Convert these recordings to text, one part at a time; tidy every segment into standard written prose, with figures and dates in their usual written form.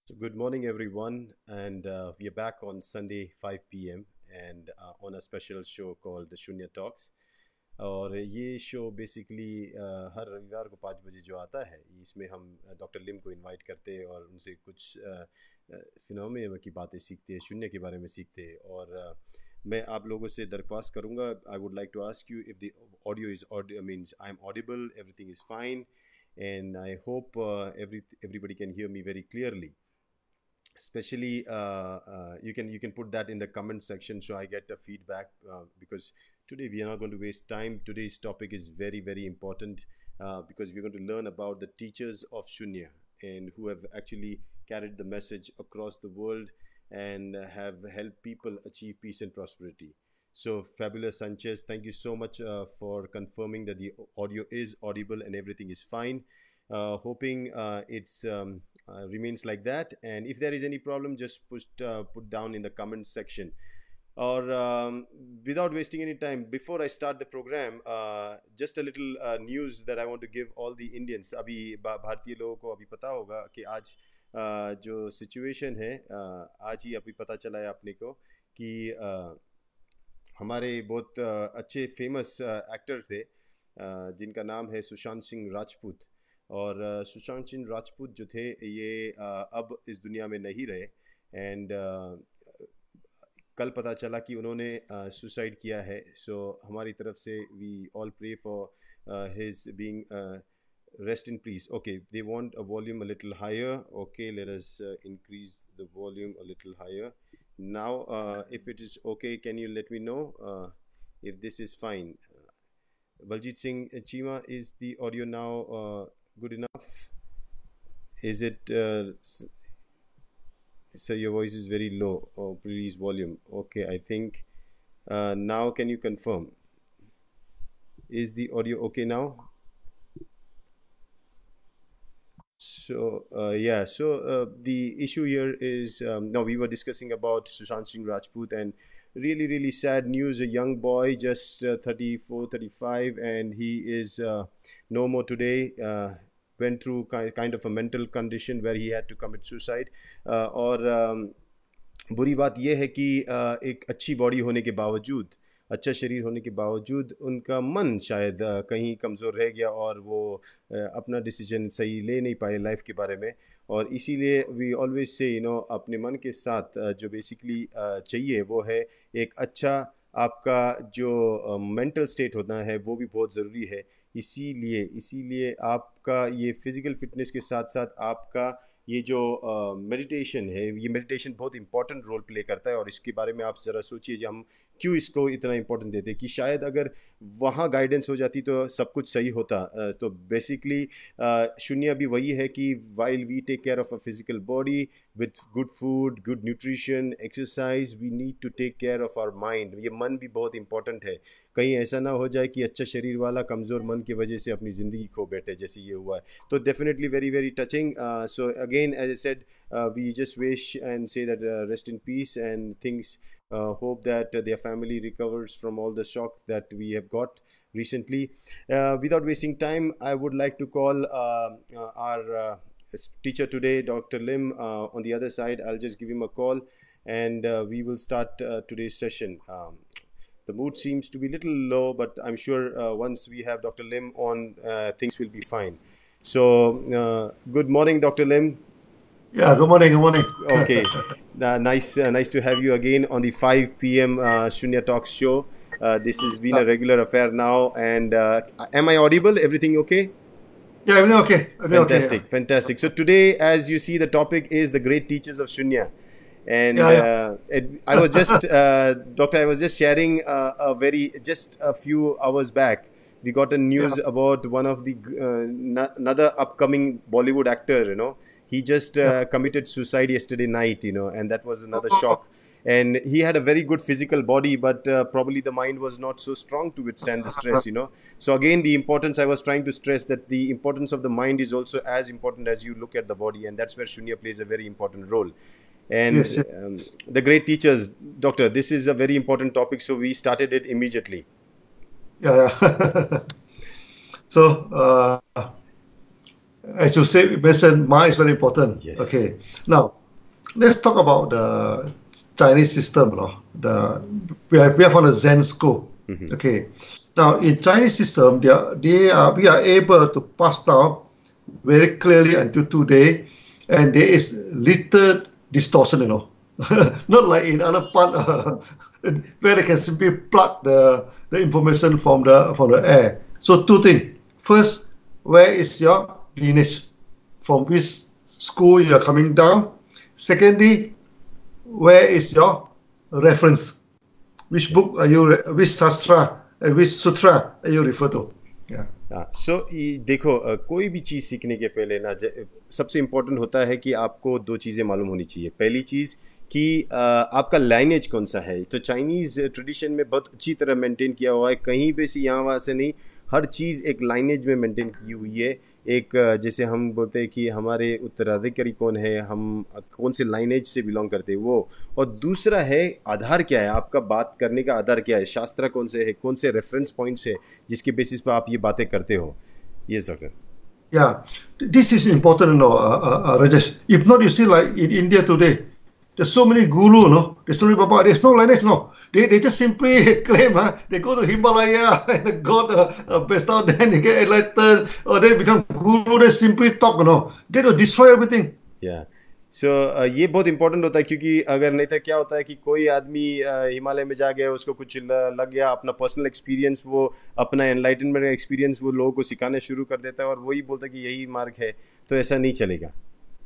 So good morning, everyone, and we are back on Sunday 5 p.m. and on a special show called the Shunya Talks. और ये show basically हर रविवार को 5 बजे जो आता है, इसमें हम डॉक्टर लिम को इनवाइट करते हैं और उनसे कुछ फिनोमेना की बातें सीखते हैं, शून्य के बारे में सीखते हैं। और मैं आप लोगों से दरख्वास्त करूँगा, I would like to ask you if the audio is audio means I am audible, everything is fine, and I hope everybody can hear me very clearly. Especially you can put that in the comment section so I get the feedback, because today we are not going to waste time. Today's topic is very very important, because we're going to learn about the teachers of Shunya and who have actually carried the message across the world and have helped people achieve peace and prosperity. So Fabulous Sanchez, thank you so much for confirming that the audio is audible and everything is fine. Hoping it's remains like that, and if there is any problem, just put down in the comment section. Or without wasting any time, before I start the program, just a little news that I want to give all the Indians. अभी भारतीय लोगों को अभी पता होगा कि आज जो सिचुएशन है, आज ही अभी पता चला है अपने को कि हमारे बहुत अच्छे फेमस एक्टर थे, जिनका नाम है सुशांत सिंह राजपूत। और सुशांत सिंह राजपूत जो थे ये अब इस दुनिया में नहीं रहे। एंड कल पता चला कि उन्होंने सुसाइड किया है। सो हमारी तरफ से we all pray for his being rest in peace. Okay, they want a volume a little higher. Okay, let us increase the volume a little higher. Now, if it is okay, can you let me know if this is fine? Baljit Singh Chima, is the audio now good enough? Is it so your voice is very low? Oh, please volume. Okay, I think now can you confirm? Is the audio okay now? So the issue here is, now we were discussing about Sushant Singh Rajput, and really really sad news. A young boy, just 34, 35, and he is no more today. Went through kind of a mental condition where he had to commit suicide. और बुरी बात यह है कि एक अच्छी body होने के बावजूद, अच्छा शरीर होने के बावजूद उनका मन शायद कहीं कमज़ोर रह गया और वो अपना डिसीजन सही ले नहीं पाए लाइफ के बारे में। और इसीलिए वी ऑलवेज से अपने मन के साथ जो बेसिकली चाहिए वो है एक अच्छा, आपका जो मेंटल स्टेट होता है वो भी बहुत ज़रूरी है। इसीलिए आपका ये फिज़िकल फिटनेस के साथ साथ आपका ये जो मेडिटेशन है, ये मेडिटेशन बहुत इंपॉर्टेंट रोल प्ले करता है। और इसके बारे में आप ज़रा सोचिए कि हम क्यों इसको इतना इंपॉर्टेंस देते हैं, कि शायद अगर वहाँ गाइडेंस हो जाती तो सब कुछ सही होता। तो बेसिकली शून्य भी वही है कि while we take care of a physical body with good food, good nutrition, exercise, we need to take care of our mind. ये मन भी बहुत इंपॉर्टेंट है। कहीं ऐसा ना हो जाए कि अच्छा शरीर वाला कमज़ोर मन की वजह से अपनी ज़िंदगी खो बैठे, जैसे ये हुआ है। तो definitely very very touching. So again, as I said, we just wish and say that rest in peace and things. Hope that their family recovers from all the shock that we have got recently. Without wasting time, I would like to call our teacher today, Dr. Lim, on the other side. I'll just give him a call, and we will start today's session. The mood seems to be a little low, but I'm sure once we have Dr. Lim on, things will be fine. So, good morning, Dr. Lim. Yeah, good morning, good morning. Okay, nice to have you again on the 5 p.m. Shunya Talks show. This has been a regular affair now, and am I audible? Everything okay? Yeah, everything okay. Everything okay. Fantastic, fantastic. So today, as you see, the topic is the great teachers of Shunya. And Yeah, I was just, Doctor, I was just sharing just a few hours back, we got a yeah. news about one of the another upcoming Bollywood actor. He just Yeah. committed suicide yesterday night. And that was another Oh, shock. And he had a very good physical body, but probably the mind was not so strong to withstand the stress. So again, the importance, I was trying to stress that the importance of the mind is also as important as you look at the body, and that's where Shunya plays a very important role. And yes, yes. the great teachers, Doctor, this is a very important topic, so we started it immediately. Yeah, yeah. So, as you say, mentioned, Ma is very important. Yes. Okay. Now, let's talk about the Chinese system. No? We are from the Zen school. Okay. Now, in Chinese system, we are able to pass down very clearly until today, and there is little distortion, not like in other part where they can simply plug the information from the air. So two things. First, where is your lineage? From which school you are coming down? Secondly, where is your reference? Which book are you, which sastra and which sutra are you refer to? Yeah. सो देखो, कोई भी चीज़ सीखने के पहले ना सबसे important होता है कि आपको दो चीज़ें मालूम होनी चाहिए। पहली चीज़ कि आपका लाइनेज कौन सा है। तो चाइनीज़ ट्रेडिशन में बहुत अच्छी तरह मेंटेन किया हुआ है, कहीं पे से यहाँ वहाँ से नहीं, हर चीज़ एक लाइनेज में मेंटेन की हुई है। एक जैसे हम बोलते हैं कि हमारे उत्तराधिकारी कौन है, हम कौन से लाइनेज से बिलोंग करते हैं वो, और दूसरा है आधार क्या है, आपका बात करने का आधार क्या है, शास्त्र कौन से है, कौन से रेफरेंस पॉइंट्स है जिसके बेसिस पर आप ये बातें करते हो। Yes doctor. Yeah, this is important, Rajesh. If not, you see, like in India today, there's so many guru, there's so many Baba, there's no lineage, They just simply claim, they go to Himalaya and got best out, then they get enlightened, or they become guru, they simply talk, They will destroy everything. Yeah. सो ये बहुत important होता है, क्योंकि अगर नहीं तो क्या होता है कि कोई आदमी हिमालय में जा गया, उसको कुछ लग गया, अपना पर्सनल एक्सपीरियंस, वो अपना एनलाइटनमेंट एक्सपीरियंस वो लोगों को सिखाना शुरू कर देता है और वही बोलता है कि यही मार्ग है। तो ऐसा नहीं चलेगा।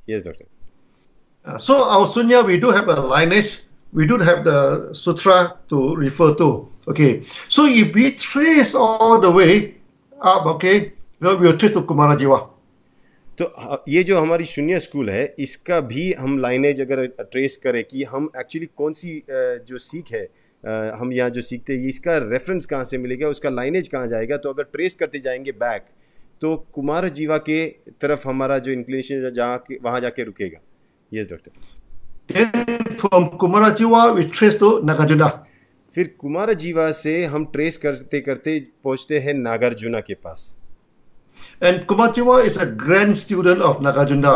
Yes doctor. So our Sunya, we do have a lineage, we do have the sutra to refer to. Okay, so if we trace all the way up, okay, we will trace to Kumarajiva. तो ये जो हमारी शून्य school है, इसका भी हम lineage अगर ट्रेस करें कि हम एक्चुअली कौन सी जो सीख है, हम यहाँ जो सीखते हैं, इसका रेफरेंस कहाँ से मिलेगा, उसका लाइनेज कहाँ जाएगा, तो अगर ट्रेस करते जाएंगे बैक, तो कुमार जीवा के तरफ हमारा जो इंक्लिनेशन जहाँ वहाँ जाके रुकेगा। Yes doctor. फ्रॉम कुमार जीवा वी ट्रेस टू नागार्जुना। फिर कुमार जीवा से हम ट्रेस करते करते पहुँचते हैं नागार्जुना के पास। And Kumarjiva is a grand student of Nagarjuna,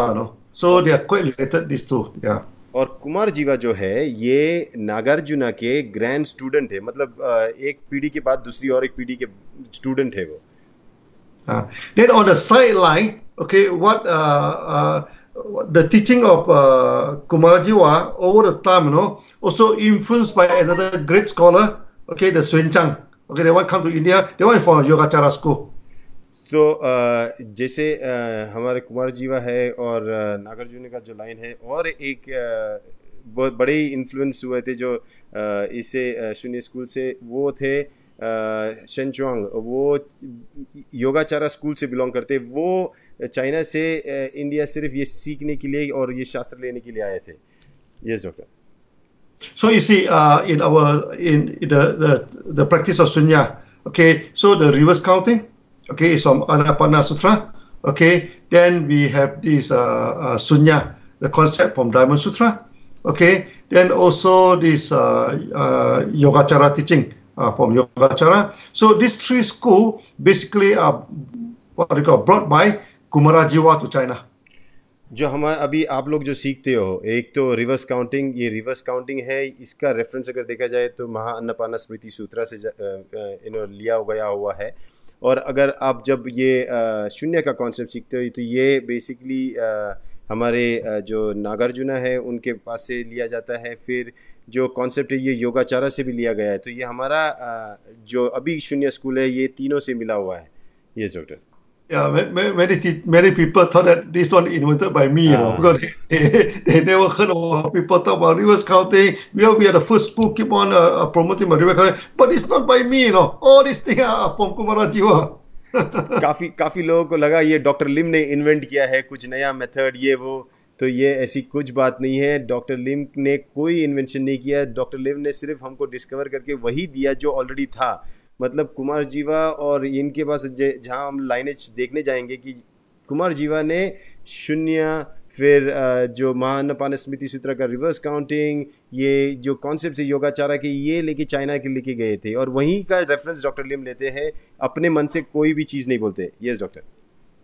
so they are quite related, these two. Yeah. और कुमार जीवा जो है ये नागार्जुना के ग्रैंड स्टूडेंट है, मतलब एक पीढ़ी के बाद दूसरी और एक पीढ़ी के स्टूडेंट है वो। Then on the sideline, okay, what the teaching of Kumarajiva over the time, also influenced by another great scholar, okay, the Xuanzang. Okay, they want to come to India. They want from Yogacara school. तो जैसे हमारे कुमार जीवा है और नागार्जुन का जो line है, और एक बहुत बड़े इन्फ्लुएंस हुए थे जो इसे शून्य स्कूल से, वो थे शेनचुआंग, वो योगाचारा स्कूल से बिलोंग करते। वो चाइना से इंडिया सिर्फ ये सीखने के लिए और ये शास्त्र लेने के लिए आए थे। Yes doctor. So you see, in the practice of Sunya, okay, so the reverse counting, okay, is from Anapana Sutra. Okay, then we have this Sunya, the concept from Diamond Sutra. Okay, then also this Yogacara teaching from Yogacara. So these three schools basically are what we call brought by Kumarajiva to China. जो हम अभी आप लोग जो सीखते हो, एक तो रिवर्स काउंटिंग, ये रिवर्स काउंटिंग है, इसका रेफरेंस अगर देखा जाए तो महाअन्नपाना स्मृति सूत्रा से लिया गया हुआ है। और अगर आप जब ये शून्य का कॉन्सेप्ट सीखते हो, तो ये बेसिकली हमारे जो नागार्जुना है उनके पास से लिया जाता है। फिर जो कॉन्सेप्ट है ये योगाचारा से भी लिया गया है। तो ये हमारा जो अभी शून्य स्कूल है, ये तीनों से मिला हुआ है। Yes doctor. Yeah, many people thought that this one invented by me, because they never heard of people talk about reverse counting. We are the first school keep on promoting my reverse counting, but it's not by me, All these things are from Kumarajiva. काफी लोगों को लगा ये doctor लिम ने invent किया है कुछ नया मेथड, ये वो। तो ये ऐसी कुछ बात नहीं है। डॉक्टर लिम ने कोई इन्वेंशन नहीं किया। डॉक्टर लिम ने सिर्फ हमको डिस्कवर करके वही दिया जो ऑलरेडी था। मतलब कुमार जीवा और इनके पास जहाँ हम लाइनेज देखने जाएंगे कि कुमार जीवा ने शून्य, फिर जो महाअन्नपाना स्मृति सूत्र का रिवर्स काउंटिंग, ये जो कॉन्सेप्ट है योगाचारा के, ये लेके चाइना के लेके गए थे, और वहीं का रेफरेंस डॉक्टर लिम लेते हैं। अपने मन से कोई भी चीज़ नहीं बोलते। Yes doctor.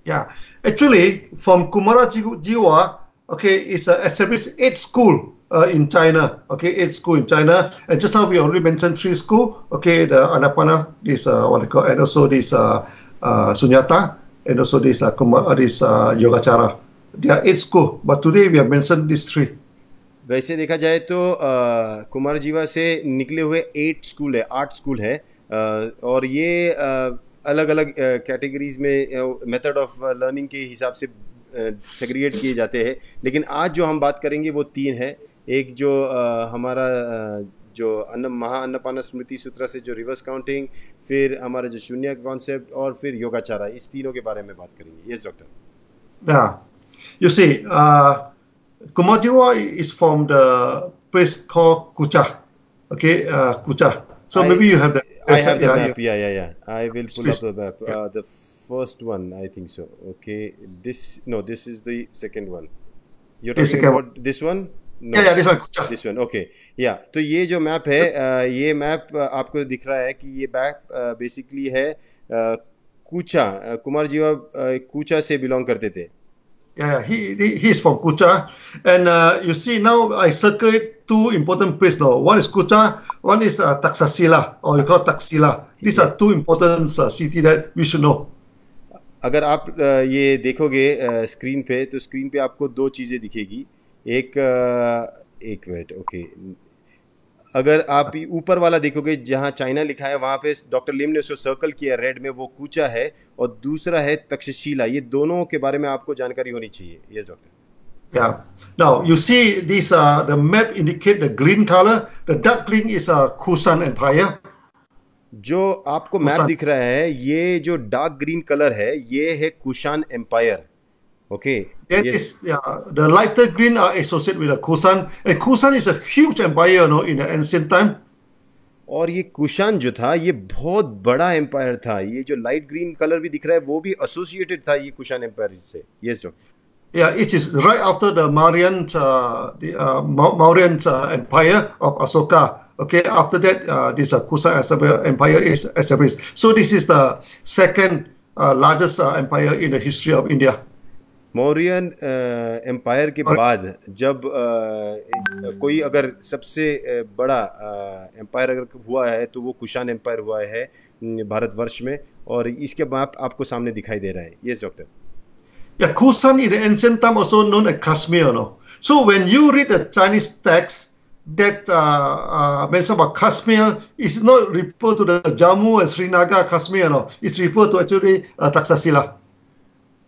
Yeah, actually, from Kumarajiwa, okay, it's established eight school in China. Okay, eight school in China, and just now we already mentioned three school. Okay, the Annapurna, this what they call, and also this Sunyata, and also this this Yogacara. There are eight school, but today we have mentioned these three. वैसे देखा जाए तो कुमार जीवा से निकले हुए 8 school है, 8 school है, और ये अलग अलग कैटेगरीज में मेथड ऑफ लर्निंग के हिसाब से सेग्रीगेट किए जाते हैं। लेकिन आज जो हम बात करेंगे वो 3 है। एक जो हमारा जो अन्नपाना स्मृति सूत्र से जो रिवर्स काउंटिंग, फिर हमारा जो शून्य कॉन्सेप्ट, और फिर योगाचारा, इस तीनों के बारे में बात करेंगे। Yes doctor. Yeah, you see, Kumarajiwa is from the place called Kucha. Okay, Kucha. So I maybe you have the I have the yeah, map. Yeah. I will pull up please. the map. Yeah, The first one, I think so. Okay, this is the second one. You're the talking second one. about this one? Yeah, No, this one Kucha. this one. Okay, या तो ये जो map है, ये map आपको दिख रहा है कि ये मैप बेसिकली है कूचा। कुमार जीवा कूचा से बिलोंग करते थे। Yeah, he's from Kucha, and you see now I circled two important places now. One is Kucha, one is Taxila, or you call Taxila. These are two important cities that we should know. अगर आप ये देखोगे screen पे, तो screen पे आपको 2 चीज़ें दिखेगी। एक मिनट, ओके। अगर आप ऊपर वाला देखोगे जहाँ चाइना लिखा है, वहाँ पे डॉक्टर लिम ने उसको सर्कल किया रेड में, वो कूचा है, और दूसरा है तक्षशिला। ये दोनों के बारे में आपको जानकारी होनी चाहिए। Yes doctor. Yeah. Now you see this. The map indicate the green color. The dark green is Kusan Empire. जो आपको मैप Kusan. दिख रहा है, ये जो डार्क ग्रीन कलर है, ये है Kushan empire. Okay, Then yes. the lighter green are associated with the Kusan, and Kusan is a huge empire, you know, in the ancient time. और ये कुशान जो था, ये बहुत बड़ा एम्पायर था। ये जो लाइट ग्रीन कलर भी दिख रहा है, वो भी एसोसिएटेड था ये कुशान एम्पायर से। Yes doctor. Yeah, it is right after the Mauryan, Mauryan Empire of Asoka. Okay, after that, this Kusan Empire is established. So this is the second largest empire in the history of India. Mauryan empire के और बाद जब कोई अगर सबसे बड़ा empire अगर हुआ है, तो वो कुशान एम्पायर हुआ है भारतवर्ष में, और इसके मैप आपको सामने दिखाई दे रहा है। Yes doctor. Yeah, Kusan in the ancient time also known as Kashmir, no? So when you read the Chinese text that mention about Kashmir, it's not referred to the Jammu and Srinagar Kashmir, no? It's referred to actually Taxila.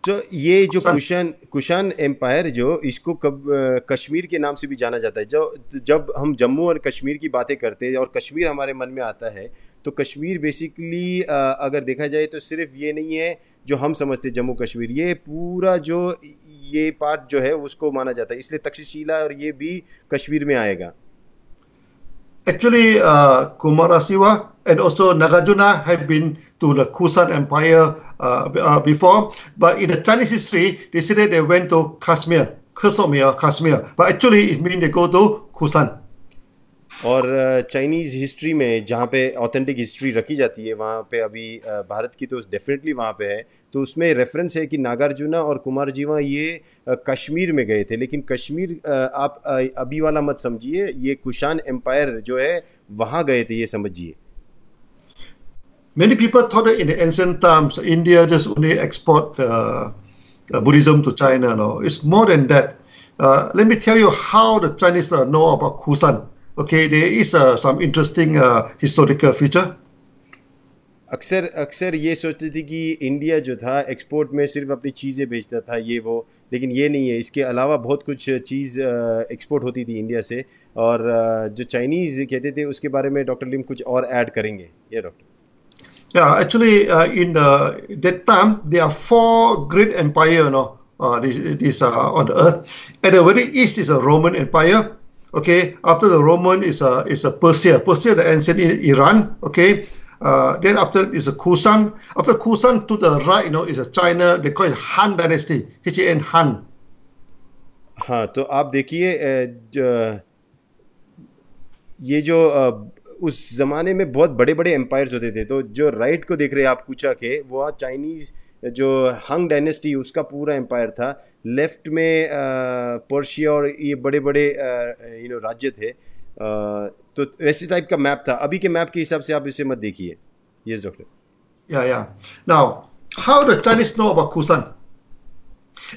तो ये जो Kusan. Kushan empire, जो इसको कश्मीर के नाम से भी जाना जाता है। जब हम जम्मू और कश्मीर की बातें करते हैं और कश्मीर हमारे मन में आता है, तो कश्मीर बेसिकली अगर देखा जाए तो सिर्फ ये नहीं है जो हम समझते जम्मू कश्मीर, ये पूरा जो ये पार्ट जो है उसको माना जाता है। इसलिए तक्षशिला और ये भी कश्मीर में आएगा। Actually, Kumarasiwa and also Nagarjuna have been to the Kusan Empire before, but in the Chinese history, they say that they went to Kashmir, Kashmir, but actually it means they go to Kusan. और Chinese history में जहाँ पे authentic history रखी जाती है, वहाँ पे अभी भारत की तो डेफिनेटली वहाँ पे है, तो उसमें रेफरेंस है कि नागार्जुना और कुमारजीवा ये कश्मीर में गए थे। लेकिन कश्मीर आप अभी वाला मत समझिए, ये कुशान एम्पायर जो है वहाँ गए थे, ये समझिए। Many people thought that in the ancient times, India just only export Buddhism to China. No, it's more than that. Let me tell you how the Chinese know about Kusan. Okay, there is some interesting historical feature. अक्सर ये सोचते थे कि India जो था export में सिर्फ अपनी चीज़ें बेचता था, ये वो, लेकिन ये नहीं है। इसके अलावा बहुत कुछ चीज़ एक्सपोर्ट होती थी इंडिया से, और जो चाइनीज़ कहते थे उसके बारे में डॉक्टर लिम कुछ और ऐड करेंगे। ये doctor. Yeah, actually, in that time, there are 4 great empires, you know, this on the earth. At the very east is a Roman Empire. Okay, after the Roman is a Persia, the ancient Iran. Okay, then after is a Kusan. After Kusan to the right, you know, is a China. They call it Han Dynasty, H-A-N Han. हाँ, तो आप देखिए ये जो उस ज़माने में बहुत बड़े बड़े एम्पायर्स होते थे, तो जो राइट को देख रहे हैं आप कुचा के, वो चाइनीज़ जो हंग डायनेस्टी उसका पूरा एम्पायर था, लेफ्ट में पर्शिया और ये बड़े बड़े राज्य थे। तो वैसे टाइप का मैप था। अभी के मैप के हिसाब से आप इसे मत देखिए। Yes doctor. Yeah, yeah. Now, how the Chinese know about Kusan?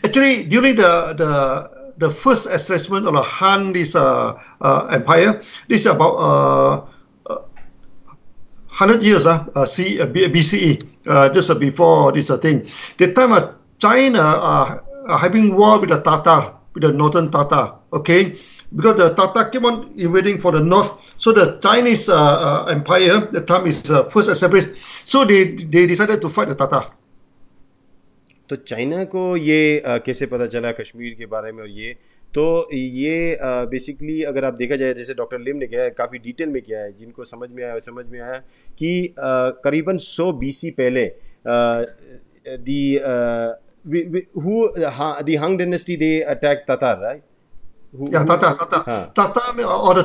Actually, during the first establishment of the Han this empire, this is about 100 years BCE, just before this thing. The time China having war with the Tatar, with the northern Tatar, okay? Because the Tatar keep on invading for the north, so the Chinese empire, the time is first established, so they decided to fight the Tatar. तो China को ये कैसे पता चला कश्मीर के बारे में? और ये तो ये बेसिकली अगर आप देखा जाए, जैसे डॉक्टर लिम ने किया है, काफ़ी डिटेल में किया है, जिनको समझ में आया कि करीबन 100 BC पहले the Han dynasty they attack Tatar, right? Yeah, Tatar or the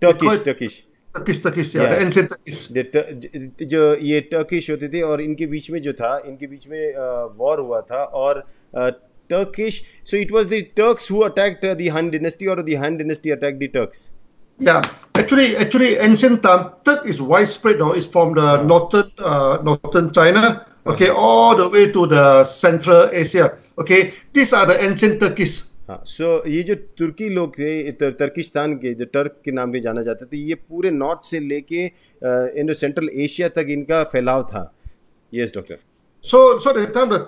Turkish, yeah, the ancient Turkish. जो ये टर्किश होते थे, और इनके बीच में जो था, इनके बीच में वॉर हुआ था, और Turkish, so it was the Turks who attacked the Han dynasty, or the Han dynasty attacked the Turks. Yeah, actually, ancient time Turk is widespread now. It's from the northern China, okay, all the way to the Central Asia. Okay, these are the ancient Turkish. हाँ, सो ये जो तुर्की लोग थे, तुर्किस्तान के, जो Turk के नाम पे जाना जाता था, ये पूरे नॉर्थ से लेके सेंट्रल एशिया तक इनका फैलाव था। Yes doctor. So the time that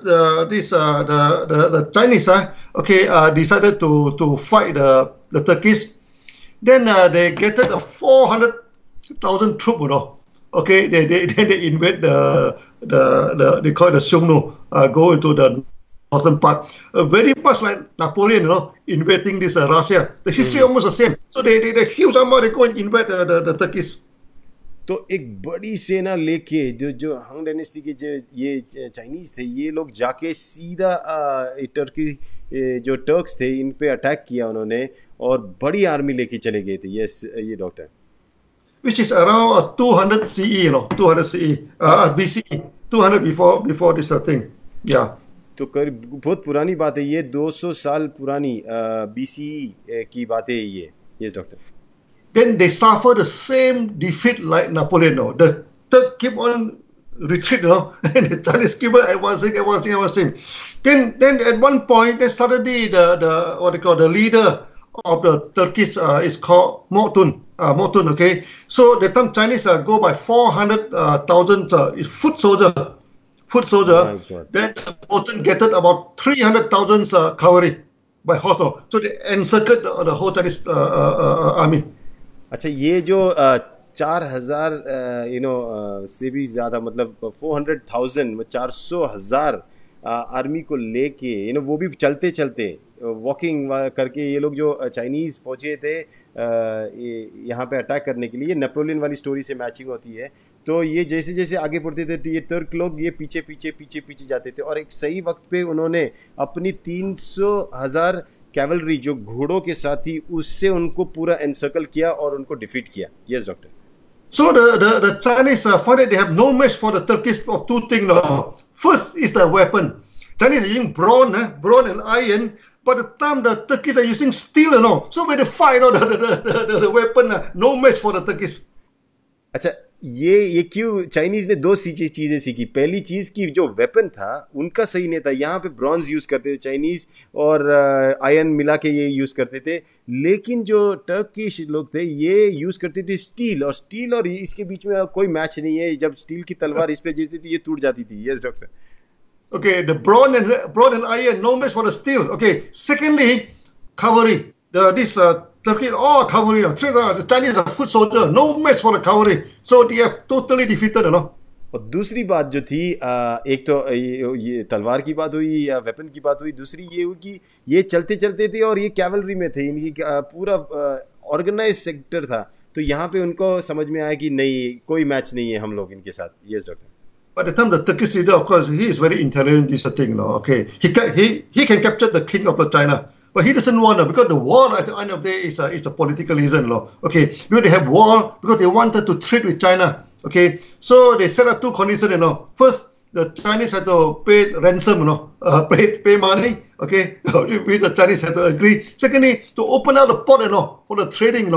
the Chinese decided to fight the Turkish, then they gathered 400,000 troops, you know. Okay, they invade they call it the Xiongnu, go into the northern part, very much like Napoleon, you know, invading this Russia. The history almost the same. So they huge amount, they go and invade the Turkish. तो एक बड़ी सेना लेके जो हंग dynasty के जो ये Chinese थे, ये लोग जाके सीधा टर्की जो टर्क्स थे इन पे अटैक किया उन्होंने, और बड़ी आर्मी लेके चले गए थे। यस ये doctor. Which is around 200 CE, you know, 200 CE, BCE, 200 before this thing. Yeah. तो बहुत पुरानी बात है ये, 200 साल पुरानी BCE की बात है ये। Yes doctor. Then they suffer the same defeat like Napoleon. No? The Turk keep on retreat, you know, and the Chinese keep on advancing. Then at one point, then suddenly the what they call the leader of the Turkish is called Motun. Okay. So the time Chinese go by 400,000 foot soldier. Oh, then Motun gathered about 300,000 cavalry by horse. So they encircled the whole Chinese army. अच्छा, ये जो 4,000 से भी ज़्यादा, मतलब 400,000 400,000 army को लेके वो भी चलते चलते वॉकिंग करके ये लोग जो चाइनीज़ पहुँचे थे यहाँ पे अटैक करने के लिए, ये नेपोलियन वाली स्टोरी से मैचिंग होती है। तो ये जैसे जैसे आगे बढ़ते थे तो ये तुर्क लोग ये पीछे पीछे पीछे पीछे जाते थे, और एक सही वक्त पे उन्होंने अपनी 300,000 कैवलरी जो घोड़ों के साथ थी उससे उनको पूरा एनसर्कल किया और उनको डिफीट किया। Yes doctor. So the Chinese find that they have no match for the Turkish of two things now. First is the weapon. Chinese are using bronze and iron, but the time the Turkish are using steel, you know. So when they fight, you know, the weapon no match for the Turkish. अच्छा, ये क्यों Chinese ने दो चीज़ें सीखी। पहली चीज़ की जो वेपन था उनका सही नहीं था, यहाँ पे ब्रॉन्ज यूज़ करते थे चाइनीज़, और आयरन मिला के ये यूज़ करते थे। लेकिन जो टर्किश लोग थे ये यूज़ करते थे स्टील, और इसके बीच में कोई मैच नहीं है। जब स्टील की तलवार इस पे गिरती थी ये टूट जाती थी। Yes doctor. Okay, the bronze and iron no match for the steel. Okay, secondly, cavalry. This Turkey, all cavalry. The Chinese are foot soldier, no match for the cavalry. So they have totally defeated, you know. और दूसरी बात जो थी, एक तो ये तलवार की बात हुई या वेपन की बात हुई, दूसरी ये हुई कि ये चलते चलते थे और ये कैवलरी में थे, इनकी पूरा ऑर्गेनाइज सेक्टर था। तो यहाँ पे उनको समझ में आया कि नहीं, कोई मैच नहीं है हम लोग इनके साथ। Yes doctor. By the time the Turkish leader, of course, he is very intelligent. This thing, no? Okay, he can capture the king of the China. But he doesn't want to, because the war at the end of the day is a political reason, no? Okay, because they have war because they wanted to trade with China. Okay, so they set up two conditions, you know. First, the Chinese had to pay ransom, pay money, okay, with the Chinese had to agree. Secondly, to open up the port, for the trading,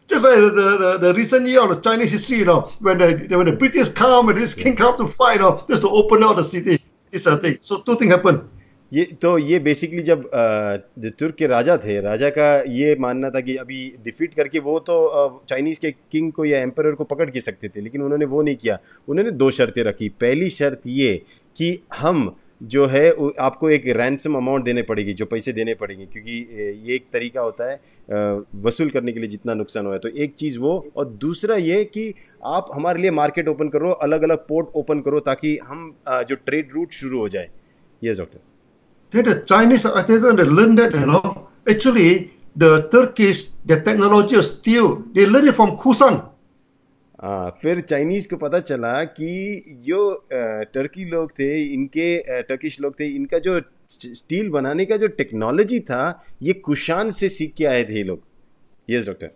just like the recent year of the Chinese history, when the British come, when this king come to fight, just to open up the city. It's a thing. So two things happen. ये basically जब जो तुर्क के राजा थे, राजा का ये मानना था कि अभी डिफीट करके वो तो चाइनीज़ के किंग को या एम्परर को पकड़ के सकते थे, लेकिन उन्होंने वो नहीं किया। उन्होंने दो शर्तें रखी। पहली शर्त ये कि हम जो है आपको एक रैंसम अमाउंट देने पड़ेगी, जो पैसे देने पड़ेंगे, क्योंकि ये एक तरीका होता है वसूल करने के लिए जितना नुकसान हुआ है। तो एक चीज़ वो, और दूसरा ये कि आप हमारे लिए मार्केट ओपन करो, अलग अलग पोर्ट ओपन करो, ताकि हम जो ट्रेड रूट शुरू हो जाए। Yes doctor. Then the Chinese, I think they learned that, actually the Turkish, the technology of steel, they learned it from Kusan. फिर चाइनीज़ को पता चला कि जो टर्की लोग थे, इनके टर्किश लोग थे, इनका जो स्टील बनाने का जो टेक्नोलॉजी था, ये कुशान से सीख के आए थे ये लोग। Yes doctor.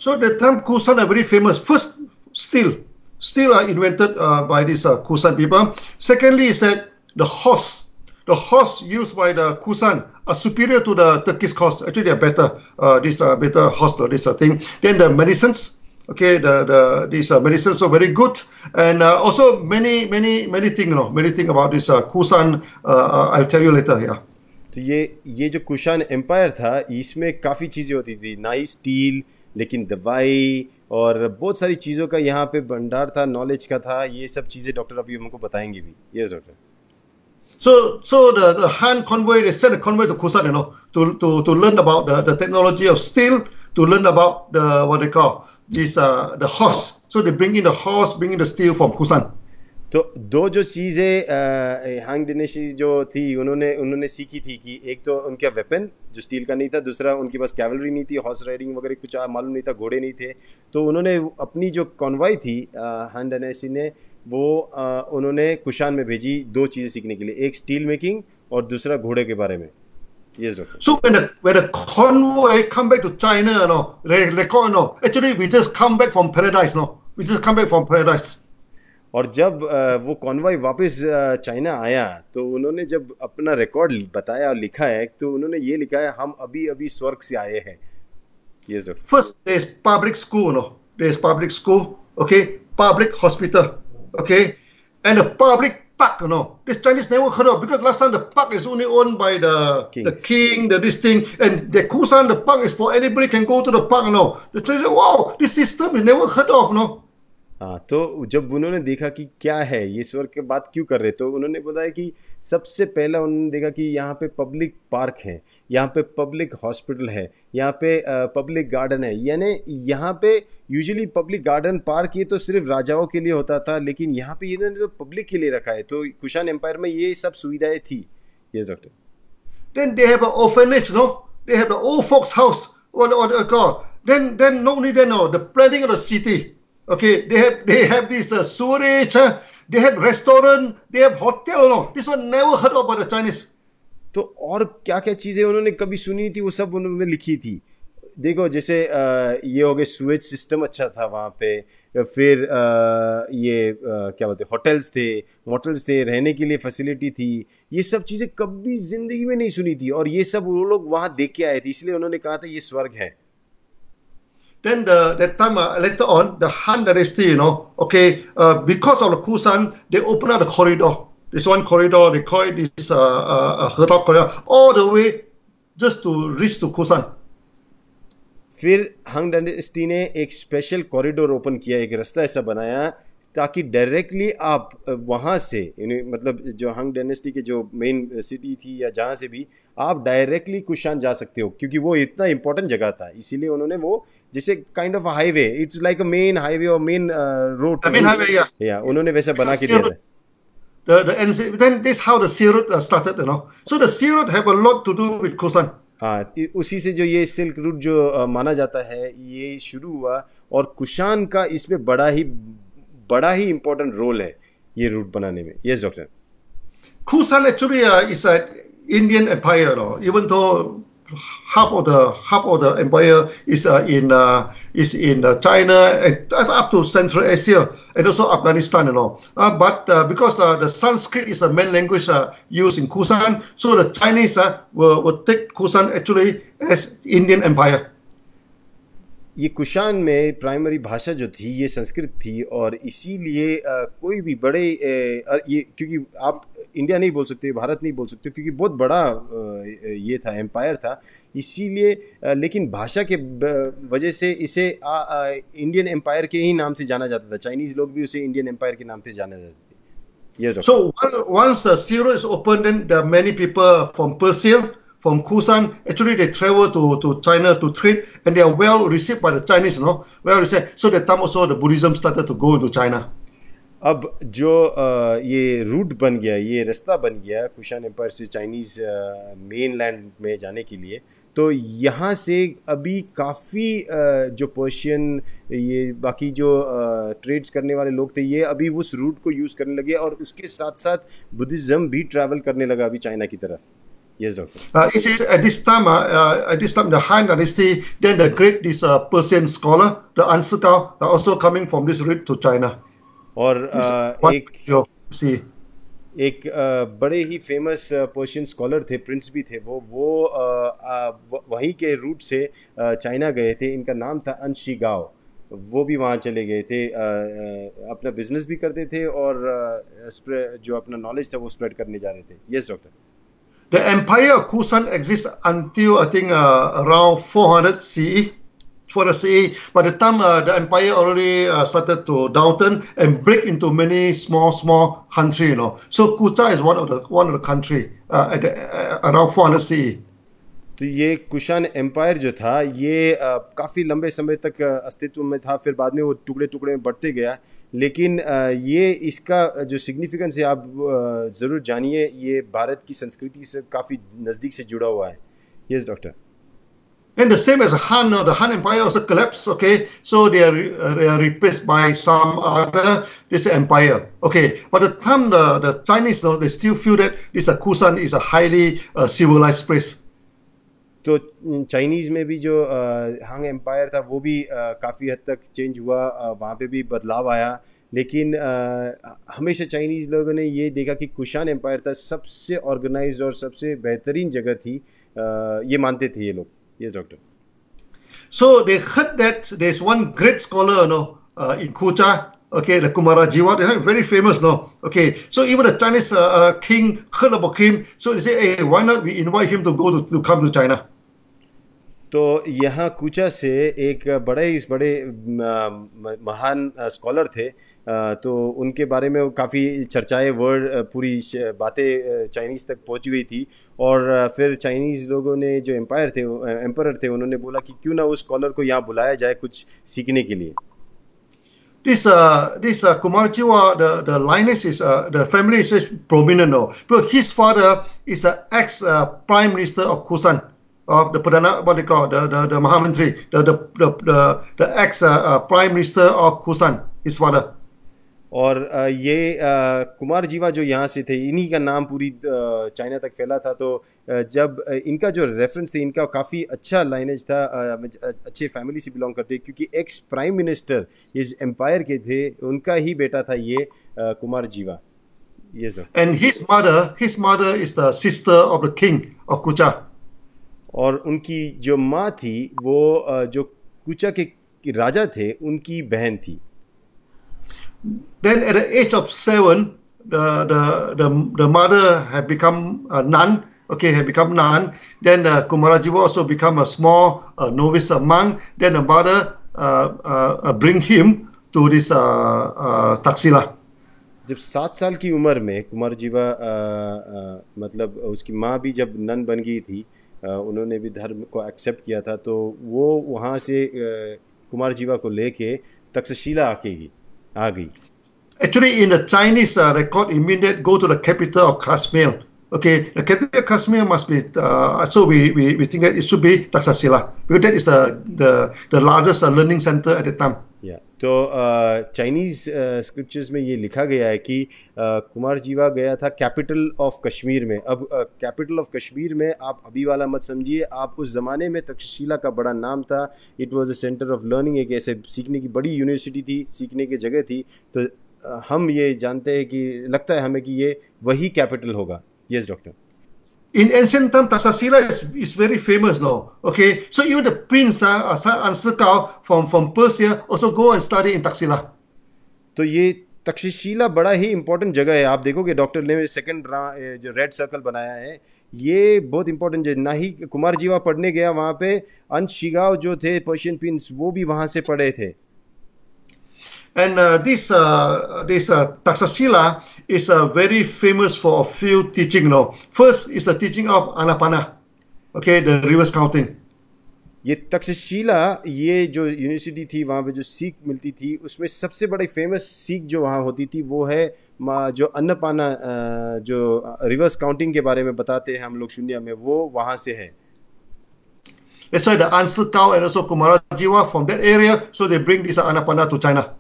So the term Kusan are very famous. First, steel are invented by these Kusan people. Secondly, is that the horse used by the Kusan are superior to the Turkish horse. Actually, they are better. These are better horse, this thing. Then the medicines. Okay, these medicines are very good, and also many things, many things about this Kusan. I'll tell you later. Yeah. तो ये जो Kushan empire था, इसमें काफ़ी चीज़ें होती थी, nice steel, लेकिन दवाई और बहुत सारी चीज़ों का यहाँ पे भंडार था, नॉलेज का था। ये सब चीज़ें डॉक्टर अभी हमको बताएंगे भी। Yes doctor. So the Han convoy, they sent a convoy to Kusan, to learn about the technology of steel, to learn about what they call this the horse. So they bring in the horse, bring in the steel from Kusan. तो दो जो चीज़ें Hong dynasty जो थी, उन्होंने सीखी थी कि एक तो उनका वेपन जो स्टील का नहीं था, दूसरा उनके पास कैवलरी नहीं थी, हॉर्स राइडिंग वगैरह कुछ मालूम नहीं था, घोड़े नहीं थे। तो उन्होंने अपनी जो कॉन्वॉय थी हान डायनेस्टी ने, वो उन्होंने कुशान में भेजी दो चीज़ें सीखने के लिए, एक स्टील मेकिंग और दूसरा घोड़े के बारे में। Yes, doctor. So when the convoy come back to China, they call, actually we just come back from paradise, we just come back from paradise. और जब वो कॉन्वॉय वापस चाइना आया, तो उन्होंने जब अपना रिकॉर्ड बताया और लिखा है, तो उन्होंने ये लिखा है, हम अभी अभी स्वर्ग से आए हैं। Yes, doctor. First, there's public school, there's public school, okay, public hospital, okay, and the public park, this Chinese never heard of, because last time the park is only owned by the king, this thing, and the Kusan, the park is for anybody can go to the park, The Chinese say, wow, this system is never heard of, हाँ, तो जब उन्होंने देखा कि क्या है ये स्वर्ग के बात क्यों कर रहे, तो उन्होंने बताया कि सबसे पहला उन्होंने देखा कि यहाँ पे पब्लिक पार्क है, यहाँ पे पब्लिक हॉस्पिटल है, यहाँ पे पब्लिक गार्डन है। यानी यहाँ पे यूजुअली पब्लिक गार्डन पार्क ये तो सिर्फ राजाओं के लिए होता था, लेकिन यहाँ पे इन्होंने तो पब्लिक के लिए रखा है। तो कुशान एम्पायर में ये सब सुविधाएं थी। Yes doctor. Then they have an orphanage, they have the old folks house, then not only that, the planning of the city. Okay, they have this sewerage, they have restaurant, they have hotel, This one never heard of by the Chinese. तो और क्या क्या चीज़ें उन्होंने कभी सुनी नहीं थी, वो सब उन्होंने लिखी थी। देखो जैसे ये हो गए, सुएज सिस्टम अच्छा था वहाँ पे, फिर ये क्या बोलते होटल्स थे, मोटल्स थे, रहने के लिए फैसिलिटी थी। ये सब चीज़ें कभी ज़िंदगी में नहीं सुनी थी, और ये सब वो लोग वहाँ देख के आए थे, इसलिए उन्होंने कहा था ये स्वर्ग है। Then that time later on, the Han Dynasty, okay, because of the Kusan, they opened up the corridor. This one corridor, they call it this Hertog corridor, all the way just to reach to Kusan. फिर Hong dynasty ने एक special corridor open किया, एक रास्ता ऐसा बनाया ताकि directly आप वहाँ से, मतलब जो हांग डायनेस्टी के जो मेन सिटी थी या जहाँ से भी, आप डायरेक्टली कुशान जा सकते हो, क्योंकि वो इतना इंपॉर्टेंट जगह था। इसीलिए उन्होंने वो जैसे kind of highway, it's like a main highway और मेन रोड, या उन्होंने वैसा बना के दिया था। Then this how the Sea Route started, So the Sea Route have a lot to do with Kusan. हाँ, उसी से जो ये सिल्क रूट जो माना जाता है, ये शुरू हुआ, और कुशान का इसमें बड़ा ही इम्पोर्टेंट रोल है ये रूट बनाने में। Yes doctor. Kusan actually is an Indian empire, even though half of the empire is in China and up to Central Asia and also Afghanistan and all. But because the Sanskrit is the main language used in Kusan, so the Chinese will take Kusan actually as Indian Empire. ये कुशान में primary भाषा जो थी ये संस्कृत थी और इसीलिए कोई भी बड़े ये क्योंकि आप इंडिया नहीं बोल सकते, भारत नहीं बोल सकते क्योंकि बहुत बड़ा ये था, एम्पायर था, इसीलिए लेकिन भाषा के वजह से इसे इंडियन एम्पायर के ही नाम से जाना जाता था। चाइनीज़ लोग भी उसे इंडियन एम्पायर के नाम से जाना जाते थे। ये So once the Sea Road is opened, then there are many people from Persia, from Kusan, actually they travel to China to trade, and they are well received by the Chinese, no? Well received. So that time also the Buddhism started to go into China. अब जो ये root बन गया, ये रास्ता बन गया Kushan empire से चाइनीज़ मेन लैंड में जाने के लिए, तो यहाँ से अभी काफ़ी जो पर्शियन ये बाकी जो ट्रेड्स करने वाले लोग थे ये अभी उस रूट को यूज़ करने लगे और उसके साथ साथ बुद्धिज़्म भी ट्रैवल करने लगा अभी चाइना की तरफ। Yes, doctor. It is at this time, the Han Dynasty, then the great Persian scholar, the Ansukao, are also coming from this route to China. और एक बड़े ही फेमस पर्शियन स्कॉलर थे, प्रिंस भी थे, वो वहीं के रूट से चाइना गए थे। इनका नाम था अंशी गाओ। वो भी वहाँ चले गए थे, अपना बिजनेस भी करते थे और जो अपना नॉलेज था वो स्प्रेड करने जा रहे थे। Yes doctor. The empire of Kusan exists until I think around 400 CE. 400 CE. By the time the empire already started to downturn and break into many small country, you know. So Kucha is one of the country around 400 CE. तो ये Kushan empire जो था ये काफ़ी लंबे समय तक अस्तित्व में था, फिर बाद में वो टुकड़े टुकड़े में बढ़ते गया, लेकिन ये इसका जो सिग्निफिकेंस है आप ज़रूर जानिए, ये भारत की संस्कृति से काफ़ी नज़दीक से जुड़ा हुआ है। Yes doctor. And the same as the Han Empire also collapsed. Okay, so they are replaced by some other this empire. Okay, but the time the Chinese, they still feel that this Kusan is a highly civilized place. तो Chinese में भी जो Hong empire था वो भी काफ़ी हद तक चेंज हुआ, वहाँ पे भी बदलाव आया, लेकिन हमेशा चाइनीज़ लोगों ने ये देखा कि कुशान एम्पायर था सबसे ऑर्गेनाइज्ड और सबसे बेहतरीन जगह थी, ये मानते थे ये लोग। Yes doctor. So they heard that there's one great scholar, in Kucha. Okay, the Kumarajiva, they're very famous, no? Okay, so even the Chinese king heard about him, so they say, hey, why not we invite him to come to China? तो यहाँ कुचा से एक बड़े महान scholar थे, तो उनके बारे में काफ़ी चर्चाएं, वर्ड पूरी बातें चाइनीज़ तक पहुँची हुई थी, और फिर चाइनीज़ लोगों ने जो एम्पायर थे उन्होंने बोला कि क्यों ना उस स्कॉलर को यहाँ बुलाया जाए कुछ सीखने के लिए। This Kumarjiva, the lineage is the family is prominent now. Because his father is an ex prime minister of Kusan, of the Perdana, what they call the Mahamantri, the ex prime minister of Kusan, his father. और ये कुमार जीवा जो यहाँ से थे, इन्हीं का नाम पूरी चाइना तक फैला था। तो जब इनका जो रेफरेंस थे, इनका काफ़ी अच्छा लाइनेज था, अच्छे फैमिली से बिलोंग करते, क्योंकि एक्स प्राइम मिनिस्टर इस एम्पायर के थे, उनका ही बेटा था ये कुमार जीवा। Yes sir. And his mother is the sister of the king of Kucha. और उनकी जो माँ थी वो जो कुचा के राजा थे उनकी बहन थी। Then at the age of 7, the mother had become a nun. Okay, had become nun. Then Kumarajiva also become a small novice monk. Then the mother bring him to this Taxila. जब 7 साल की उम्र में कुमार जीवा मतलब उसकी माँ भी जब नन बन गई थी, उन्होंने भी धर्म को एक्सेप्ट किया था, तो वो वहाँ से कुमार जीवा को लेके तक्षशिला आ गई। Actually, in the Chinese record, it means that go to the capital of Kashmir. Okay, the capital of Kashmir must be, so we think that it should be Taxashila because that is the largest learning center at the time. या तो Chinese scriptures में ये लिखा गया है कि कुमार जीवा गया था कैपिटल ऑफ कश्मीर में। अब कैपिटल ऑफ कश्मीर में आप अभी वाला मत समझिए, आप उस ज़माने में तक्षशिला का बड़ा नाम था। It was a centre of learning, एक ऐसे सीखने की बड़ी यूनिवर्सिटी थी, सीखने की जगह थी। तो हम ये जानते हैं कि लगता है हमें कि ये वही कैपिटल होगा। Yes doctor. In ancient time, Taxashila is very famous now. Okay, so even the prince Ansakau from Persia also go and study in Taxila. तो ये तक्षशिला बड़ा ही इम्पोर्टेंट जगह है। आप देखोगे डॉक्टर ने सेकंड जो रेड सर्कल बनाया है, ये बहुत इंपॉर्टेंट है। ना ही कुमार जीवा पढ़ने गया वहाँ पे, अंश शिगाव जो थे पर्शियन प्रिंस, वो भी वहाँ से पढ़े थे। And this Taxashila is very famous for a few teaching. No, first is the teaching of Anapana, okay, the reverse counting. ये तक्षशिला, ये जो यूनिवर्सिटी थी वहाँ पे जो सीख मिलती थी, उसमें सबसे बड़ी फेमस सीख जो वहाँ होती थी वो है जो अन्नपाना, जो रिवर्स काउंटिंग के बारे में बताते हैं हम लोग शून्य में, वो वहाँ से है। That's why the Ansar Cow and also Kumarajiwa from that area, so they bring this Anapana to China.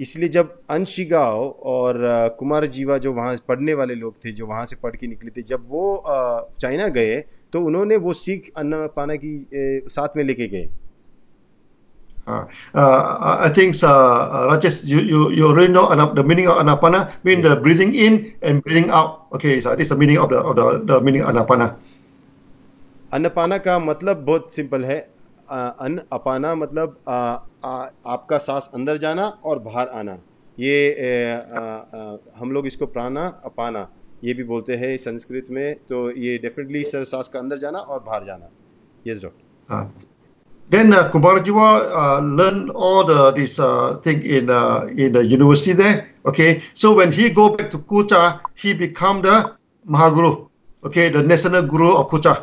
इसलिए जब अंशिगाव और कुमार जीवा जो वहाँ पढ़ने वाले लोग थे, जो वहाँ से पढ़ के निकले थे, जब वो चाइना गए तो उन्होंने वो सीख अन्नपाना की साथ में लेके गए। I think Rajesh, you already know the meaning of Anapana, mean the breathing in and breathing out. Okay, so this is the meaning of the meaning of Anapana. अन्नपाना का मतलब बहुत सिंपल है। अन्न अपाना मतलब आपका सांस अंदर जाना और बाहर आना। ये हम लोग इसको प्राणा अपाना ये भी बोलते हैं संस्कृत में। तो ये डेफिनेटली सर सांस का अंदर जाना और बाहर जाना। Yes doctor. Then Kumarajiwa learned all this thing in the university there. Okay, so when he go back to Kucha, he become the Mahaguru. Okay, the national guru of Kucha.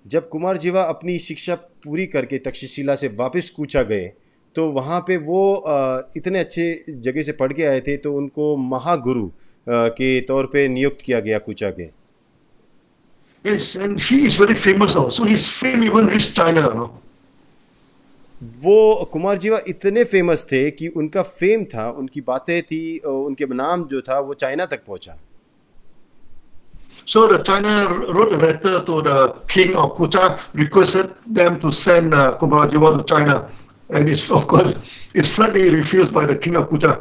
जब कुमार जीवा अपनी शिक्षा पूरी करके तक्षशिला से वापस कूचा गए तो वहाँ पे वो इतने अच्छे जगह से पढ़ के आए थे, तो उनको महागुरु के तौर पे नियुक्त किया गया कूचा के। Yes, and he is very famous also. His fame even reached China. No? वो कुमार जीवा इतने फेमस थे कि उनका फेम था, उनकी बातें थी, उनके नाम जो था वो चाइना तक पहुँचा। So the China wrote a letter to the king of Kucha, requested them to send Kumarajiwa to China, and of course it's flatly refused by the king of Kucha.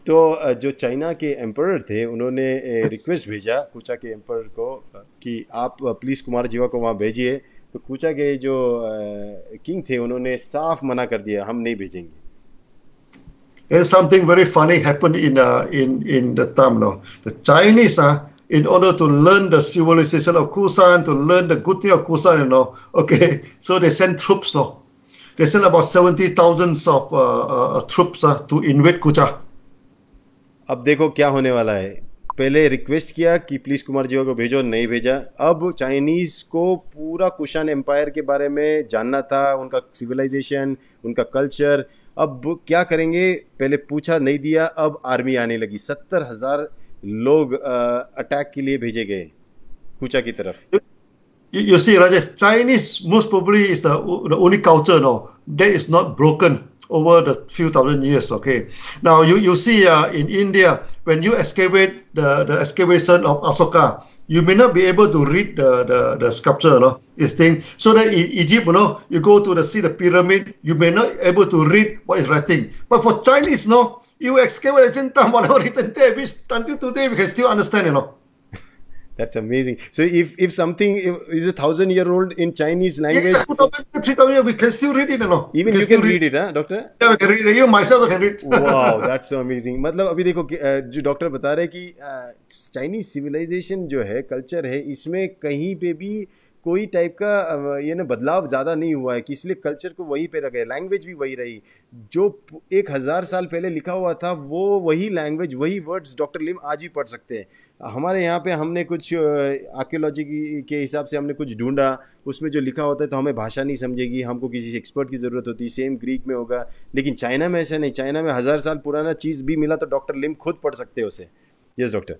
तो जो चाइना के emperor थे उन्होंने request भेजा कूचा के emperor को कि आप प्लीज़ कुमार जीवा को वहाँ भेजिए। तो कूचा के जो किंग थे उन्होंने साफ मना कर दिया, हम नहीं भेजेंगे। There's something very funny happened in the time now. The Chinese, in order to learn the civilization of Kusan, to learn the good thing of Kusan, okay, so they send troops now. They sent about 70,000 of troops to invade Kucha. अब देखो क्या होने वाला है। पहले request किया कि please Kumar जीवा को भेजो, नहीं भेजा। अब चाइनीज़ को पूरा कुशान एम्पायर के बारे में जानना था, उनका सिविलाइजेशन, उनका कल्चर। अब क्या करेंगे, पहले पूछा, नहीं दिया। अब आर्मी आने लगी, 70,000 लोग अटैक के लिए भेजे गए कूचा की तरफ। You see, Rajesh, Chinese most probably is the only culture now that is not broken over the few thousand years. Okay, now you see in India when you excavate the excavation of Asoka, you may not be able to read the sculpture, this thing. So that in Egypt, you go to see the pyramid, you may not able to read what is writing. But for Chinese, you excavate ancient time, whatever written there, until today we can still understand, That's amazing. So if something is 1,000-year-old in Chinese language, yes, 2,000, 3,000, we can still read it, Even you can read it, huh, doctor? Yeah, we can read it. Even myself can read. Wow, that's so amazing. मतलब अभी देखो जो doctor बता रहे हैं कि Chinese civilisation जो है, कल्चर है, इसमें कहीं पे भी कोई टाइप का ये ना बदलाव ज़्यादा नहीं हुआ है कि इसलिए कल्चर को वहीं पे रखा है। लैंग्वेज भी वही रही, जो 1000 साल पहले लिखा हुआ था वो वही लैंग्वेज, वही वर्ड्स डॉक्टर लिम आज भी पढ़ सकते हैं। हमारे यहाँ पे हमने कुछ आर्कियोलॉजी के हिसाब से हमने कुछ ढूंढा, उसमें जो लिखा होता है तो हमें भाषा नहीं समझेगी, हमको किसी एक्सपर्ट की ज़रूरत होती है, सेम ग्रीक में होगा। लेकिन चाइना में ऐसा नहीं, चाइना में 1000 साल पुराना चीज़ भी मिला तो डॉक्टर लिम खुद पढ़ सकते हैं उसे। Yes doctor.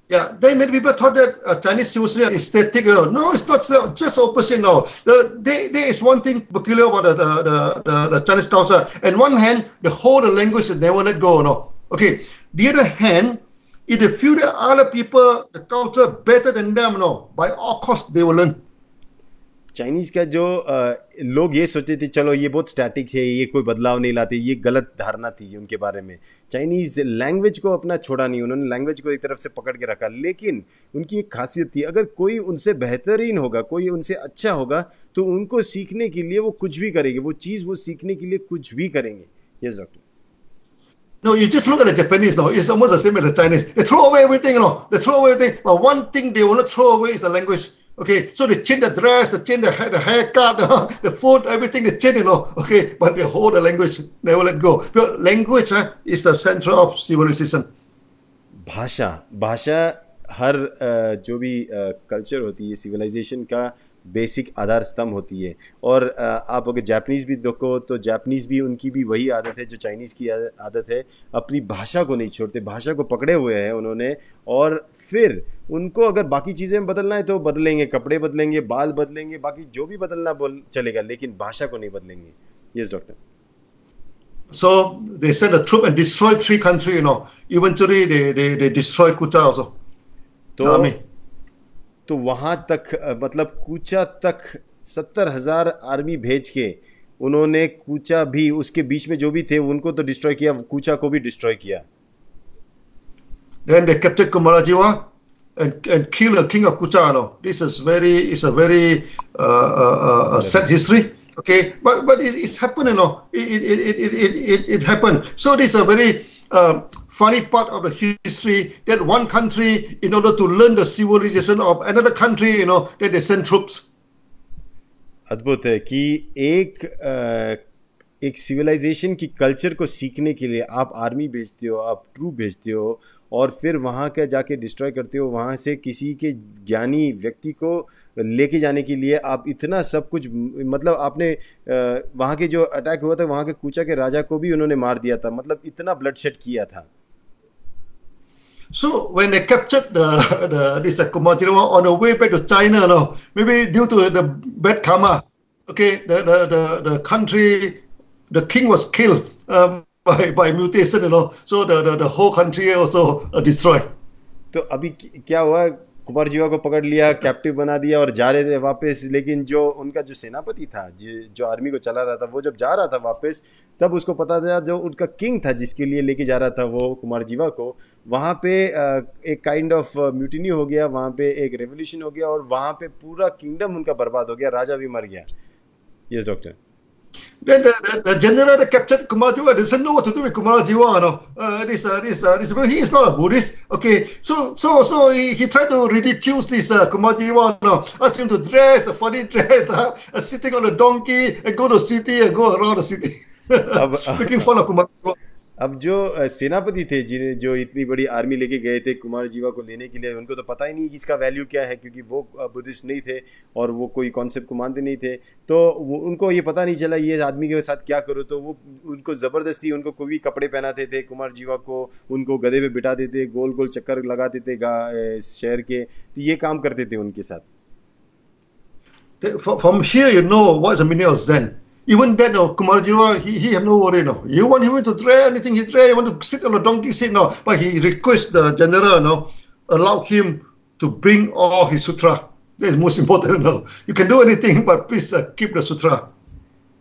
Yeah, then many people thought that Chinese civilization is static. No, it's not just opposite. No, there is one thing peculiar about the Chinese culture. On one hand, the whole language never let go. No, okay. The other hand, if they feel that other people, the culture better than them, no, by all costs they will learn. Chinese का जो लोग ये सोचते थे चलो ये बहुत static है, ये कोई बदलाव नहीं लाते, ये गलत धारणा थी उनके बारे में। चाइनीज़ लैंग्वेज को अपना छोड़ा नहीं, उन्होंने लैंग्वेज को एक तरफ से पकड़ के रखा, लेकिन उनकी एक खासियत थी, अगर कोई उनसे बेहतरीन होगा, कोई उनसे अच्छा होगा, तो उनको सीखने के लिए वो कुछ भी करेंगे, वो चीज़ वो सीखने के लिए कुछ भी करेंगे। Yes doctor. No, you just look at the Japanese now. It's almost the same as the Chinese. They throw away everything, you know. They throw away everything. But one thing they will not throw away is the language. Okay, so they change the dress, they change the haircut, the food, everything they change, you know. Okay, but they hold the language, never let go. Because language is the center of civilization. भाषा भाषा हर जो भी culture होती है, civilisation का basic आधार स्तंभ होती है। और आप अगर जापानीज़ भी देखो तो जापानीज़ भी, उनकी भी वही आदत है जो चाइनीज़ की आदत है, अपनी भाषा को नहीं छोड़ते, भाषा को पकड़े हुए हैं उन्होंने। और फिर उनको अगर बाकी चीज़ें बदलना है तो बदलेंगे, कपड़े बदलेंगे, बाल बदलेंगे, बाकी जो भी बदलना चलेगा, लेकिन भाषा को नहीं बदलेंगे। Yes doctor. So they sent a troop and destroyed 3 countries, you know. Eventually they destroyed Kuta also. तो वहाँ तक मतलब कूचा तक 70,000 आर्मी भेज के उन्होंने कूचा भी, उसके बीच में जो भी थे उनको तो डिस्ट्रॉय किया, कूचा को भी डिस्ट्रॉय किया। Then they captured Kumarajiwa and killed the king of Kucha. No, this is a very sad history. Okay, but it's happened, you know. It happened. So this is a very funny part of the history that one country, in order to learn the civilization of another country, you know, that they send troops. अद्भुत है कि एक civilisation की culture को सीखने के लिए आप आर्मी भेजते हो, आप ट्रूप भेजते हो, और फिर वहाँ के जाके डिस्ट्रॉय करते हो। वहाँ से किसी के ज्ञानी व्यक्ति को लेके जाने के लिए आप इतना सब कुछ, मतलब आपने वहाँ के जो अटैक हुआ था, वहाँ के कूचा के राजा को भी उन्होंने मार दिया था, मतलब इतना ब्लडशेड किया था। So when they captured this Kumarajiwa on the way back to China, no, maybe due to the bad karma, okay, the country, the king was killed by mutation, you know, so the whole country also destroyed. तो अभी क्या हुआ, कुमारजीवा को पकड़ लिया, captive बना दिया और जा रहे थे वापस, लेकिन जो उनका जो सेनापति था, जो आर्मी को चला रहा था, वो जब जा रहा था वापस, तब उसको पता था जो उनका किंग था जिसके लिए लेके जा रहा था वो कुमारजीवा को, वहाँ पे एक काइंड ऑफ म्यूटिनी हो गया, वहाँ पे एक रेवोल्यूशन हो गया और वहाँ पे पूरा किंगडम उनका बर्बाद हो गया, राजा भी मर गया। Yes doctor. Then the general that captured Kumarajiwa doesn't know what to do with Kumarajiwa. No, he is not a Buddhist. Okay, so he tried to ridicule this Kumarajiwa. No, ask him to dress a funny dress, sitting on a donkey and go to the city and go around the city, making fun of Kumarajiwa. अब जो सेनापति थे जिन्हें जो इतनी बड़ी army लेके गए थे कुमारजीवा को लेने के लिए, उनको तो पता ही नहीं कि इसका वैल्यू क्या है, क्योंकि वो बुद्धिस्ट नहीं थे और वो कोई कॉन्सेप्ट को मानते नहीं थे, तो उनको ये पता नहीं चला ये आदमी के साथ क्या करो, तो वो उनको ज़बरदस्ती उनको कोई भी कपड़े पहनाते थे कुमारजीवा को, उनको गधे पे बिठाते थे, गोल गोल चक्कर लगाते थे शहर के, तो ये काम करते थे उनके साथ। From here you know what is the meaning of Zen. Even that, no, Kumarajiwa, he have no worry, no. You want him to try anything, he try. You want to sit on a donkey seat, no. But he requests the general, no, allow him to bring all his sutra. That is most important, no. You can do anything, but please keep the sutra.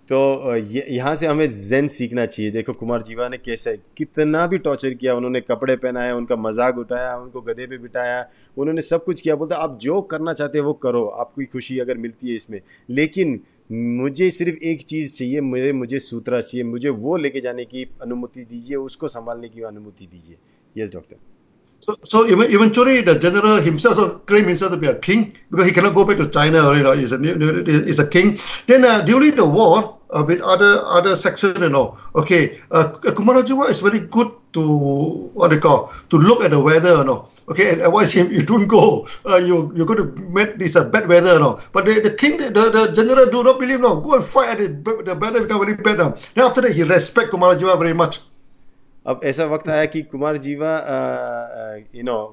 तो यहाँ से हमें Zen सीखना चाहिए। देखो कुमारजीवा ने कैसे कितना भी टॉर्चर किया, उन्होंने कपड़े पहनाए, उनका मजाक उठाया, उनको गधे पे बिठाया, उन्होंने सब कुछ किया, बोलता आप जो करना चाहते हो वो करो, आपको खुशी अगर मिलती है इसमें, लेकिन मुझे सिर्फ एक चीज़ चाहिए, मुझे सूत्रा चाहिए, मुझे वो लेके जाने की अनुमति दीजिए, उसको संभालने की अनुमति दीजिए। Yes doctor. So eventually the general himself claimed himself to be a king because he cannot go back to China. You know, he's a king. Then during the war with other sections, you know, okay, Kumarajiwa is very good to to look at the weather, you know. Okay, and advise him, you don't go. You're going to meet this bad weather, you know. But the king, the general do not believe, no. Go and fight, and the weather become very bad. Then after that, he respect Kumarajiwa very much. अब ऐसा वक्त आया कि कुमार जीवा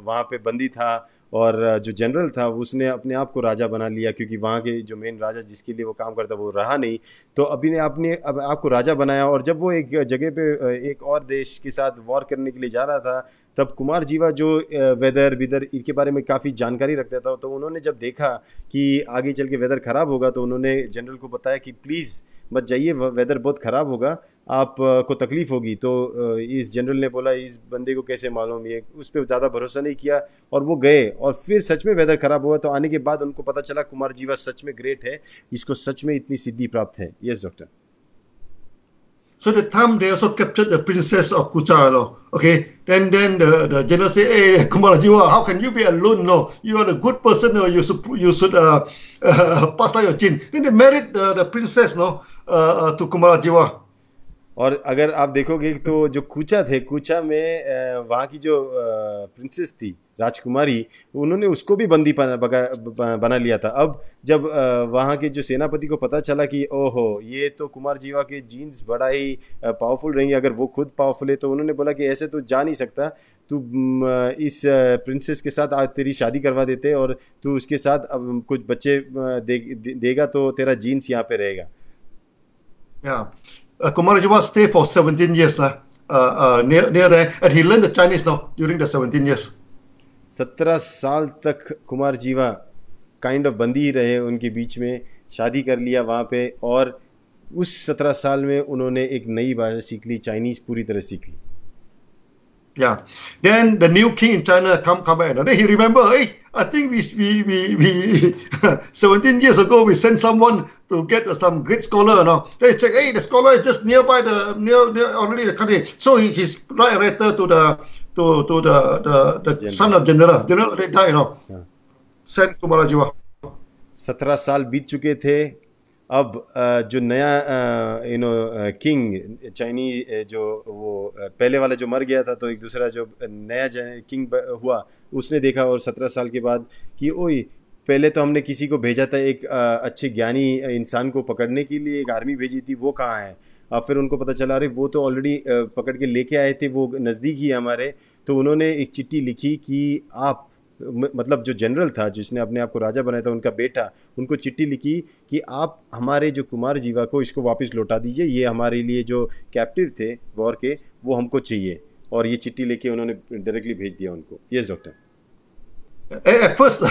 वहाँ पे बंदी था, और जो जनरल था उसने अपने आप को राजा बना लिया, क्योंकि वहाँ के जो मेन राजा जिसके लिए वो काम करता वो रहा नहीं, तो अभी ने आपने अब आपको राजा बनाया। और जब वो एक जगह पे एक और देश के साथ वॉर करने के लिए जा रहा था, तब कुमार जीवा जो वेदर विदर इनके बारे में काफ़ी जानकारी रखता था, तो उन्होंने जब देखा कि आगे चल के वेदर ख़राब होगा, तो उन्होंने जनरल को बताया कि प्लीज़ मत जाइए, वेदर बहुत ख़राब होगा, आप को तकलीफ़ होगी। तो इस जनरल ने बोला इस बंदे को कैसे मालूम, ये उस पर ज़्यादा भरोसा नहीं किया, और वो गए, और फिर सच में वेदर ख़राब हुआ। तो आने के बाद उनको पता चला कुमार जीवा सच में ग्रेट है, इसको सच में इतनी सिद्धि प्राप्त है। Yes doctor. So the time they also captured the princess of Kucha, no? Okay. Then the general say, "Hey, Kumarajiwa, how can you be alone? No, you are a good person. No, you should pass down your chin." Then they married the princess, no, to Kumarajiwa. और अगर आप देखोगे तो जो कूचा थे, कूचा में वहाँ की जो प्रिंसेस थी राजकुमारी, उन्होंने उसको भी बंदी बना लिया था। अब जब वहाँ के जो सेनापति को पता चला कि ओहो ये तो कुमार जीवा के जीन्स बड़ा ही पावरफुल रहेंगे, अगर वो खुद पावरफुल है, तो उन्होंने बोला कि ऐसे तो जा नहीं सकता, तू इस प्रिंसेस के साथ आज तेरी शादी करवा देते, और तू उसके साथ अब कुछ बच्चे देगा तो तेरा जीन्स यहाँ पे रहेगा। Yeah. Kumarajiwa stayed for 17 years near there, and he learned the Chinese now during the 17 years. 17 साल तक कुमार जीवा काइंड ऑफ बंदी ही रहे उनके बीच में, शादी कर लिया वहाँ पे, और उस 17 साल में उन्होंने एक नई भाषा सीख ली, चाइनीज़ पूरी तरह सीख ली। Yeah. Then the new king in China come back. Then he remember, hey, I think we 17 years ago we sent someone to get some great scholar. No, they check, hey, the scholar is just nearby near already the country. So he's write a letter to the son of general. General already died. No, send Kumarajiwa. 17 साल बीत चुके थे। अब जो नया king Chinese जो वो पहले वाला जो मर गया था, तो एक दूसरा जो नया किंग हुआ उसने देखा, और 17 साल के बाद कि ओए पहले तो हमने किसी को भेजा था, एक अच्छे ज्ञानी इंसान को पकड़ने के लिए एक आर्मी भेजी थी, वो कहाँ है। अब फिर उनको पता चला अरे वो तो ऑलरेडी पकड़ के लेके आए थे, वो नज़दीक ही है हमारे। तो उन्होंने एक चिट्ठी लिखी कि आप मतलब जो जनरल था जिसने अपने आप को राजा बनाया था, उनका बेटा, उनको चिट्ठी लिखी कि आप हमारे जो कुमार जीवा को इसको वापस लौटा दीजिए, ये हमारे लिए जो कैप्टिव थे वॉर के, वो हमको चाहिए। और ये चिट्ठी लेके उन्होंने डायरेक्टली भेज दिया उनको। Yes doctor. At first,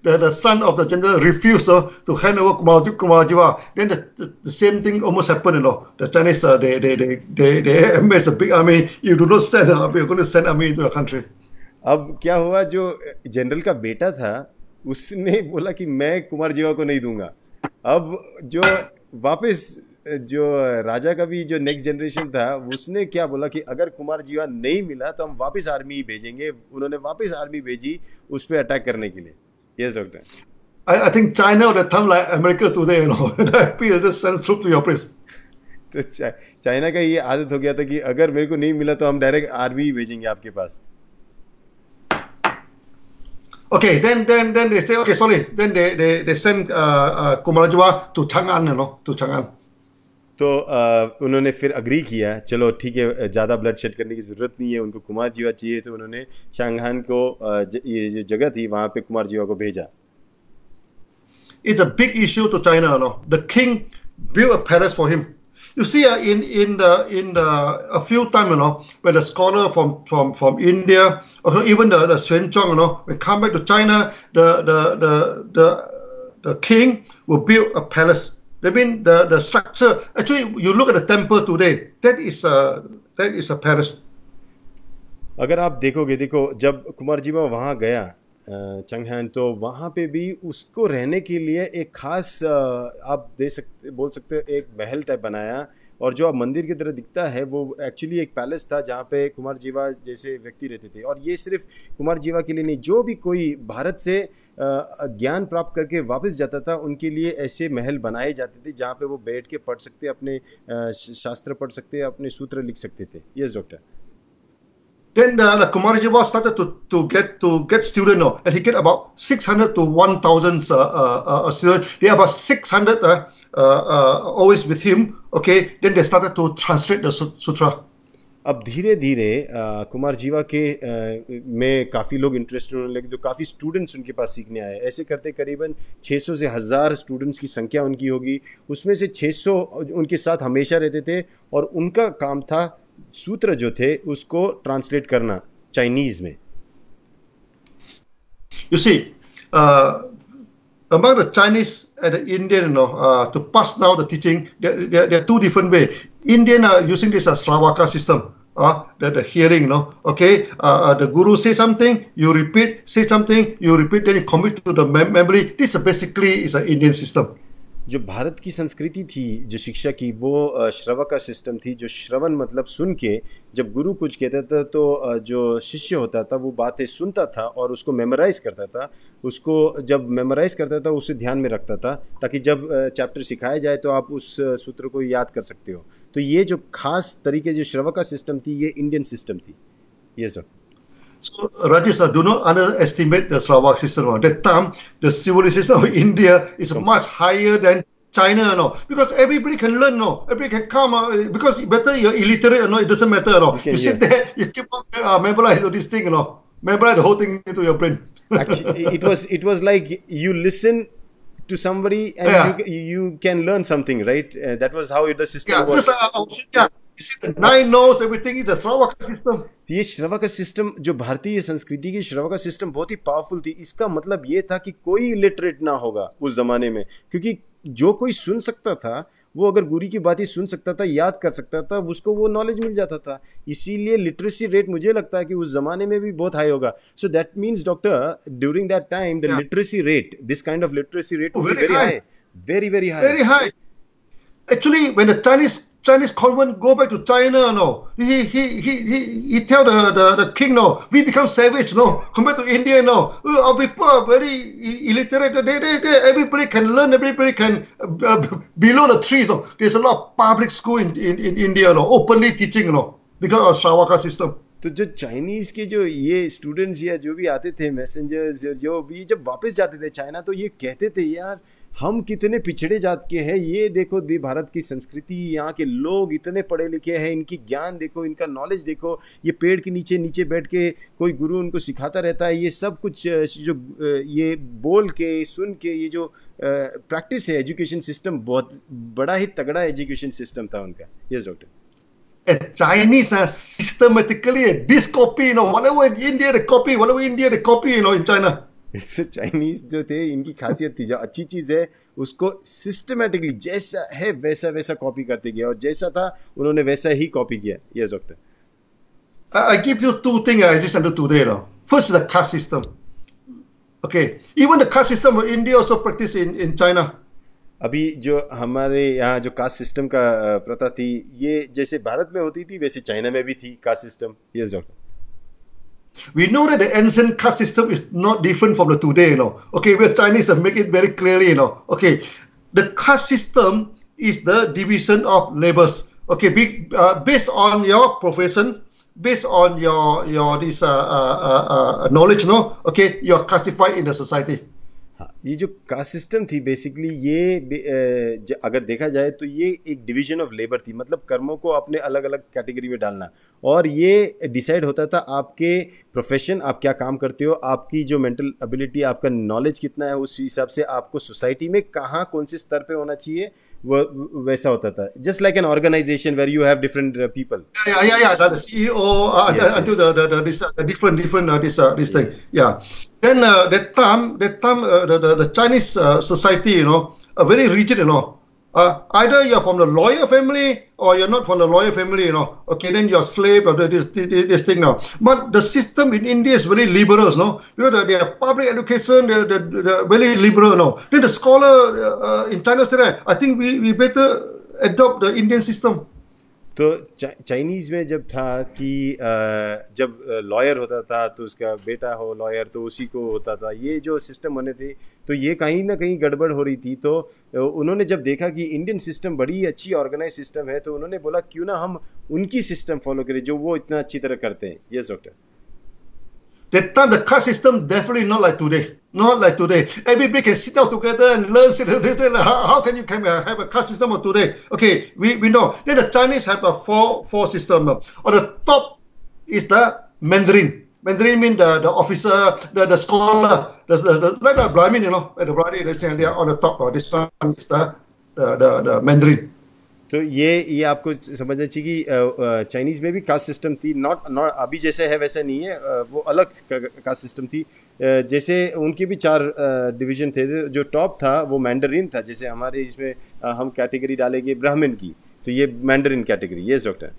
the son of the general refused to hand over Kumarajiwa. Then the same thing almost happened. The Chinese they amassed a big army. You do not send an army. You're going to send army into your country. अब क्या हुआ, जो general का बेटा था उसने बोला कि मैं कुमार जीवा को नहीं दूंगा। अब जो वापस जो राजा का भी जो नेक्स्ट जनरेशन था उसने क्या बोला कि अगर कुमार जीवा नहीं मिला तो हम वापस आर्मी भेजेंगे। उन्होंने वापस आर्मी भेजी उस पर अटैक करने के लिए। Yes doctor. I think China at the time like America today, people just send troops to your place. तो चाइना का ये आदत हो गया था कि अगर मेरे को नहीं मिला तो हम डायरेक्ट आर्मी भेजेंगे आपके पास। Okay, then they say, okay, sorry. Then they send Kumarajiwa to Chang'an, to Chang'an. तो उन्होंने फिर अग्री किया, चलो ठीक है, ज़्यादा ब्लड शेड करने की ज़रूरत नहीं है, उनको कुमार जीवा चाहिए, तो उन्होंने शांगहान को ये जो जगह थी वहाँ पे कुमार जीवा को भेजा। It's a big issue to China, The king built a palace for him. You see, in a few times, when the scholar from India, or even the Xuan Zhuang, when come back to China, the king will build a palace. I mean, the structure. Actually, you look at the temple today. That is a palace. अगर आप देखो जब कुमार जीवा वहाँ गया चंगहान, तो वहाँ पे भी उसको रहने के लिए एक खास आप बोल सकते हो एक महल टाइप बनाया, और जो अब मंदिर की तरह दिखता है वो एक्चुअली एक पैलेस था जहाँ पे कुमार जीवा जैसे व्यक्ति रहते थे। और ये सिर्फ कुमार जीवा के लिए नहीं, जो भी कोई भारत से ज्ञान प्राप्त करके वापस जाता था उनके लिए ऐसे महल बनाए जाते थे जहाँ पे वो बैठ के पढ़ सकते, अपने शास्त्र पढ़ सकते, अपने सूत्र लिख सकते थे। Yes doctor. Then the Kumarajiwa started to get students, and he get about 600 to 1,000 students. They have about 600 always with him. Okay, then they started to translate the sutra. अब धीरे धीरे कुमार जीवा के में काफ़ी लोग इंटरेस्टेड होने लगे, तो काफ़ी स्टूडेंट्स उनके पास सीखने आए। ऐसे करते करीबन 600 से 1000 स्टूडेंट्स की संख्या उनकी होगी। उसमें से 600 उनके साथ हमेशा रहते थे और उनका काम था सूत्र जो थे उसको ट्रांसलेट करना चाइनीज़ में। You see, among the Chinese and the Indian, to pass down the teaching, there are two different ways. Indian are using this Shravaka system, the hearing, okay. The guru say something, you repeat, say something, you repeat, then you commit to the memory. This basically is an Indian system. जो भारत की संस्कृति थी जो शिक्षा की, वो श्रवक का system थी। जो श्रवण मतलब सुन के, जब गुरु कुछ कहता था तो जो शिष्य होता था वो बातें सुनता था और उसको मेमोराइज़ करता था। उसको जब मेमोराइज़ करता था उसे ध्यान में रखता था, ताकि जब चैप्टर सिखाया जाए तो आप उस सूत्र को याद कर सकते हो। तो ये जो खास तरीके जो श्रवक का सिस्टम थी, ये इंडियन सिस्टम थी। ये sir. So, Rajesh, do not underestimate the Sarawak system. At that time, the civilization of India is much higher than China, because everybody can learn, everybody can come, because better you're illiterate, it doesn't matter, you sit there, you keep on memorize this thing, memorize the whole thing into your brain. Actually, it was like you listen to somebody and you can learn something, right? That was how the system was. You see, the 9 knows everything is a Shravaka system. ये श्रवक system, जो भारतीय संस्कृति की श्रवक system बहुत ही powerful थी। इसका मतलब ये था कि कोई इलिटरेट ना होगा उस ज़माने में, क्योंकि जो कोई सुन सकता था वो अगर गुरु की बातें सुन सकता था, याद कर सकता था, उसको वो नॉलेज मिल जाता था। इसीलिए लिटरेसी रेट मुझे लगता है कि उस ज़माने में भी बहुत हाई होगा। So that means doctor, during that time the literacy rate, this kind of literacy rate would be very high, very high. Very high. Actually, when the Chinese convent go back to China, he tell the king, we become savage, compared to India, our people are very illiterate. Everybody can learn, everybody can below the trees. There's a lot of public school in India, openly teaching, because of Shravaka system. तो जो Chinese के जो ये students या जो भी आते थे मैसेंजर्स, जो भी जब वापस जाते थे चाइना, तो ये कहते थे यार हम कितने पिछड़े जात के हैं। ये देखो भारत की संस्कृति, यहाँ के लोग इतने पढ़े लिखे हैं, इनकी ज्ञान देखो, इनका नॉलेज देखो। ये पेड़ के नीचे बैठ के कोई गुरु उनको सिखाता रहता है। ये सब कुछ जो ये बोल के सुन के, ये जो प्रैक्टिस है, एजुकेशन सिस्टम बहुत बड़ा ही तगड़ा एजुकेशन सिस्टम था उनका। Yes doctor. Chinese systematically this copy, whatever in India they copy, whatever India they copy, in China. Chinese जो थे, इनकी खासियत थी, जो अच्छी चीज़ है उसको सिस्टमेटिकली जैसा है वैसा कॉपी करते गया, और जैसा था उन्होंने वैसा ही कॉपी किया। Yes doctor. I give you two things I just understood today. First, the caste system. Okay, even the caste system of India also practice in China. अभी जो हमारे यहाँ जो कास्ट सिस्टम का प्रथा थी, ये जैसे भारत में होती थी वैसे चाइना में भी थी caste system. Yes doctor. We know that the ancient caste system is not different from the today, Okay, we Chinese make it very clearly, Okay, the caste system is the division of labors. Okay, based on your profession, based on your this knowledge, Okay, you are classified in the society. हाँ, ये जो caste system थी basically, ये अगर देखा जाए तो ये एक डिवीजन ऑफ लेबर थी, मतलब कर्मों को अपने अलग अलग कैटेगरी में डालना, और ये डिसाइड होता था आपके प्रोफेशन, आप क्या काम करते हो, आपकी जो मेंटल एबिलिटी, आपका नॉलेज कितना है, उस हिसाब से आपको सोसाइटी में कहाँ कौन से स्तर पे होना चाहिए, वो वैसा होता था। Just like an organisation where you have different people. The CEO until the different this thing. Yeah. Then that time the Chinese society, are very rigid, either you're from the lawyer family or you're not from the lawyer family, Okay, then you're slave of this thing now. But the system in India is very liberal, because they have public education, they're very liberal, Then the scholar in China said, I think we better adopt the Indian system. तो Chinese में जब था कि जब lawyer होता था तो उसका बेटा हो लॉयर, तो उसी को होता था। ये जो सिस्टम बने थे तो ये कहीं ना कहीं गड़बड़ हो रही थी। तो उन्होंने जब देखा कि इंडियन सिस्टम बड़ी अच्छी ऑर्गेनाइज सिस्टम है, तो उन्होंने बोला क्यों ना हम उनकी सिस्टम फॉलो करें जो वो इतना अच्छी तरह करते हैं। Yes doctor. That time the caste system definitely not like today. Not like today. Everybody can sit down together and learn. How can you have a caste system of today? Okay, we know. Then the Chinese have a four system. On the top is the Mandarin. Mandarin means the officer, the scholar, like the Brahmin, the Brahmin, they are on the top. This one is the Mandarin. तो ये आपको समझना चाहिए कि Chinese में भी caste system थी, not अभी जैसे है वैसा नहीं है, वो अलग कास्ट सिस्टम थी। जैसे उनके भी 4 डिवीज़न थे, जो टॉप था वो मैंडरिन था। जैसे हमारे इसमें हम कैटेगरी डालेंगे ब्राह्मण की, तो ये Mandarin category. Yes doctor.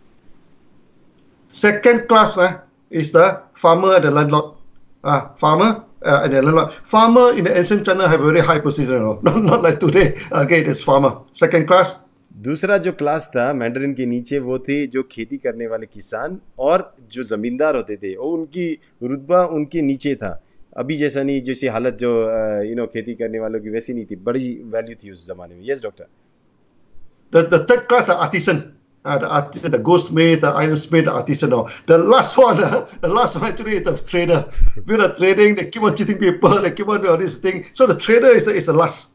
Second class is the farmer and the landlord. Farmer and the landlord. Farmer in the ancient China have a very high position, not like today. Okay, it's farmer. Second class. दूसरा जो class था Mandarin के नीचे, वो थे जो खेती करने वाले किसान और जो ज़मींदार होते थे, वो उनकी रुतबा उनके नीचे था। अभी जैसा नहीं, जैसी हालत जो खेती करने वालों की वैसी नहीं थी, बड़ी वैल्यू थी उस ज़माने में। Yes doctor. The third class are artisan. The goldsmith, the ironsmith, the artisan. The last one actually is the trader. With the trading, they keep on cheating people, they keep on doing this thing. So the trader is the last.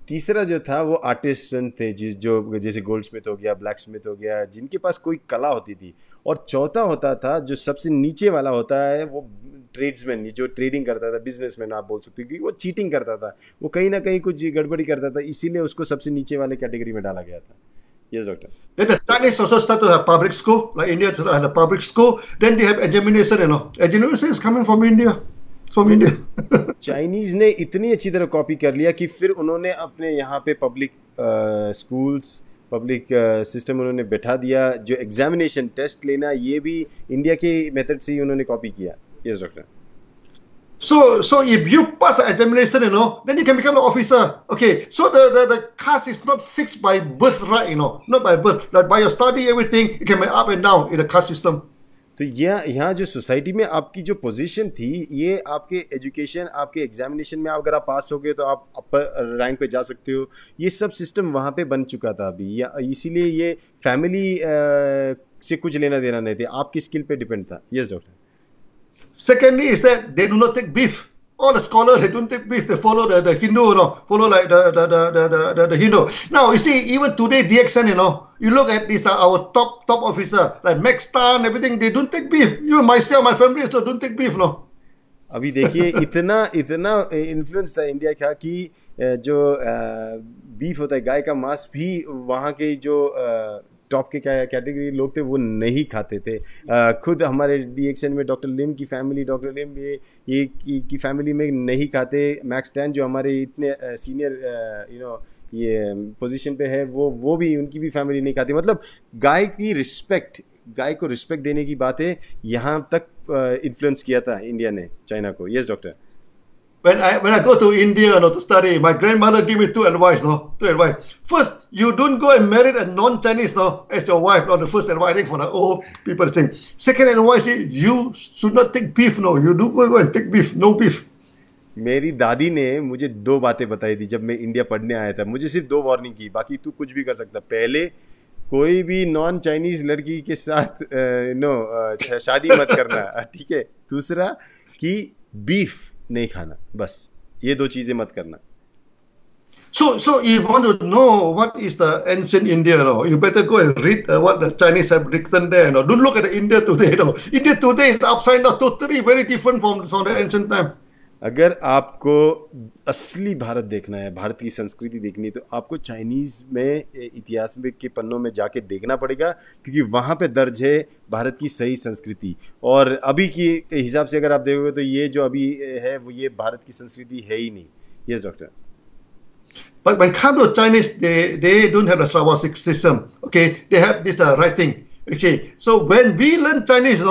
तीसरा जो था वो आर्टिस्टन थे, जो जैसे gold Smith हो गया, black Smith हो गया, जिनके पास कोई कला होती थी। और चौथा होता था जो सबसे नीचे वाला होता है, वो ट्रेड्समैन, जो ट्रेडिंग करता था, बिजनेसमैन आप बोल सकते हो, क्योंकि वो चीटिंग करता था, वो कहीं ना कहीं कुछ गड़बड़ी करता था, इसीलिए उसको सबसे नीचे वाले कैटेगरी में डाला गया था। Yes, doctor. Then the Chinese also start to have public school, like India to have a public school. Then they have examination, Examination is coming from India. From India. Chinese ने इतनी अच्छी तरह copy कर लिया कि फिर उन्होंने अपने यहाँ पे पब्लिक स्कूल्स, पब्लिक सिस्टम उन्होंने बैठा दिया। जो एग्जामिनेशन टेस्ट लेना, ये भी इंडिया के मेथड से ही उन्होंने कॉपी किया। Yes doctor. So if you pass the examination, then you can become an officer. Okay, so the caste is not fixed by birth, right? Not by birth. Like by your study, everything, you can be up and down in the caste system. तो यहाँ जो society में आपकी जो position थी, ये आपके education, आपके एग्जामिनेशन में अगर आप पास हो गए तो आप अपर रैंक पे जा सकते हो। ये सब सिस्टम वहाँ पे बन चुका था अभी, या इसीलिए ये फैमिली से कुछ लेना देना नहीं थे, आपकी स्किल पे डिपेंड था। Yes doctor. Secondly is that they do not take beef. All the scholars, they don't take beef. They follow the Hindu, follow like the Hindu. Now, you see, even today, DXN, you look at this, our top officer, like Max Tan, everything, they don't take beef. Even myself, my family also don't take beef, अभी देखिए इतना influence था India का कि जो beef होता है, गाय का मांस भी वहाँ के जो टॉप के कैटेगरी लोग थे वो नहीं खाते थे। खुद हमारे DXN में डॉक्टर लिम की फैमिली, डॉक्टर लिम ये की फैमिली में नहीं खाते। मैक्स टैन जो हमारे इतने सीनियर ये पोजीशन पे है, वो भी, उनकी भी फैमिली नहीं खाती। मतलब गाय को रिस्पेक्ट देने की बातें यहाँ तक इन्फ्लुएंस किया था इंडिया ने चाइना को। Yes doctor. When I go to India to study, my grandmother gave me two advice. First, you don't go and marry a non-Chinese as your wife. The first advice, I think, for the old people thing. Second advice is you should not take beef. You don't go and take beef. No beef. मेरी दादी ने मुझे 2 बातें बताई थी जब मैं India पढ़ने आया था। मुझे सिर्फ 2 वार्निंग की, बाकी तू कुछ भी कर सकता। पहले, कोई भी नॉन चाइनीज लड़की के साथ शादी मत करना, ठीक है। दूसरा कि बीफ नहीं खाना, बस ये 2 चीजें मत करना। So you want to know what is the ancient India, you better go and read what the Chinese have written there. Don't look at India today. India today is upside down, totally very different from the ancient time. अगर आपको असली भारत देखना है, भारत की संस्कृति देखनी है, तो आपको चाइनीज़ में इतिहास में के पन्नों में जाके देखना पड़ेगा, क्योंकि वहाँ पे दर्ज है भारत की सही संस्कृति। और अभी की हिसाब से अगर आप देखोगे तो ये जो अभी है वो ये भारत की संस्कृति है ही नहीं। Yes doctor. But when come to Chinese, they don't have the Slavonic system. Okay, they have this writing. Okay, so when we learn Chinese,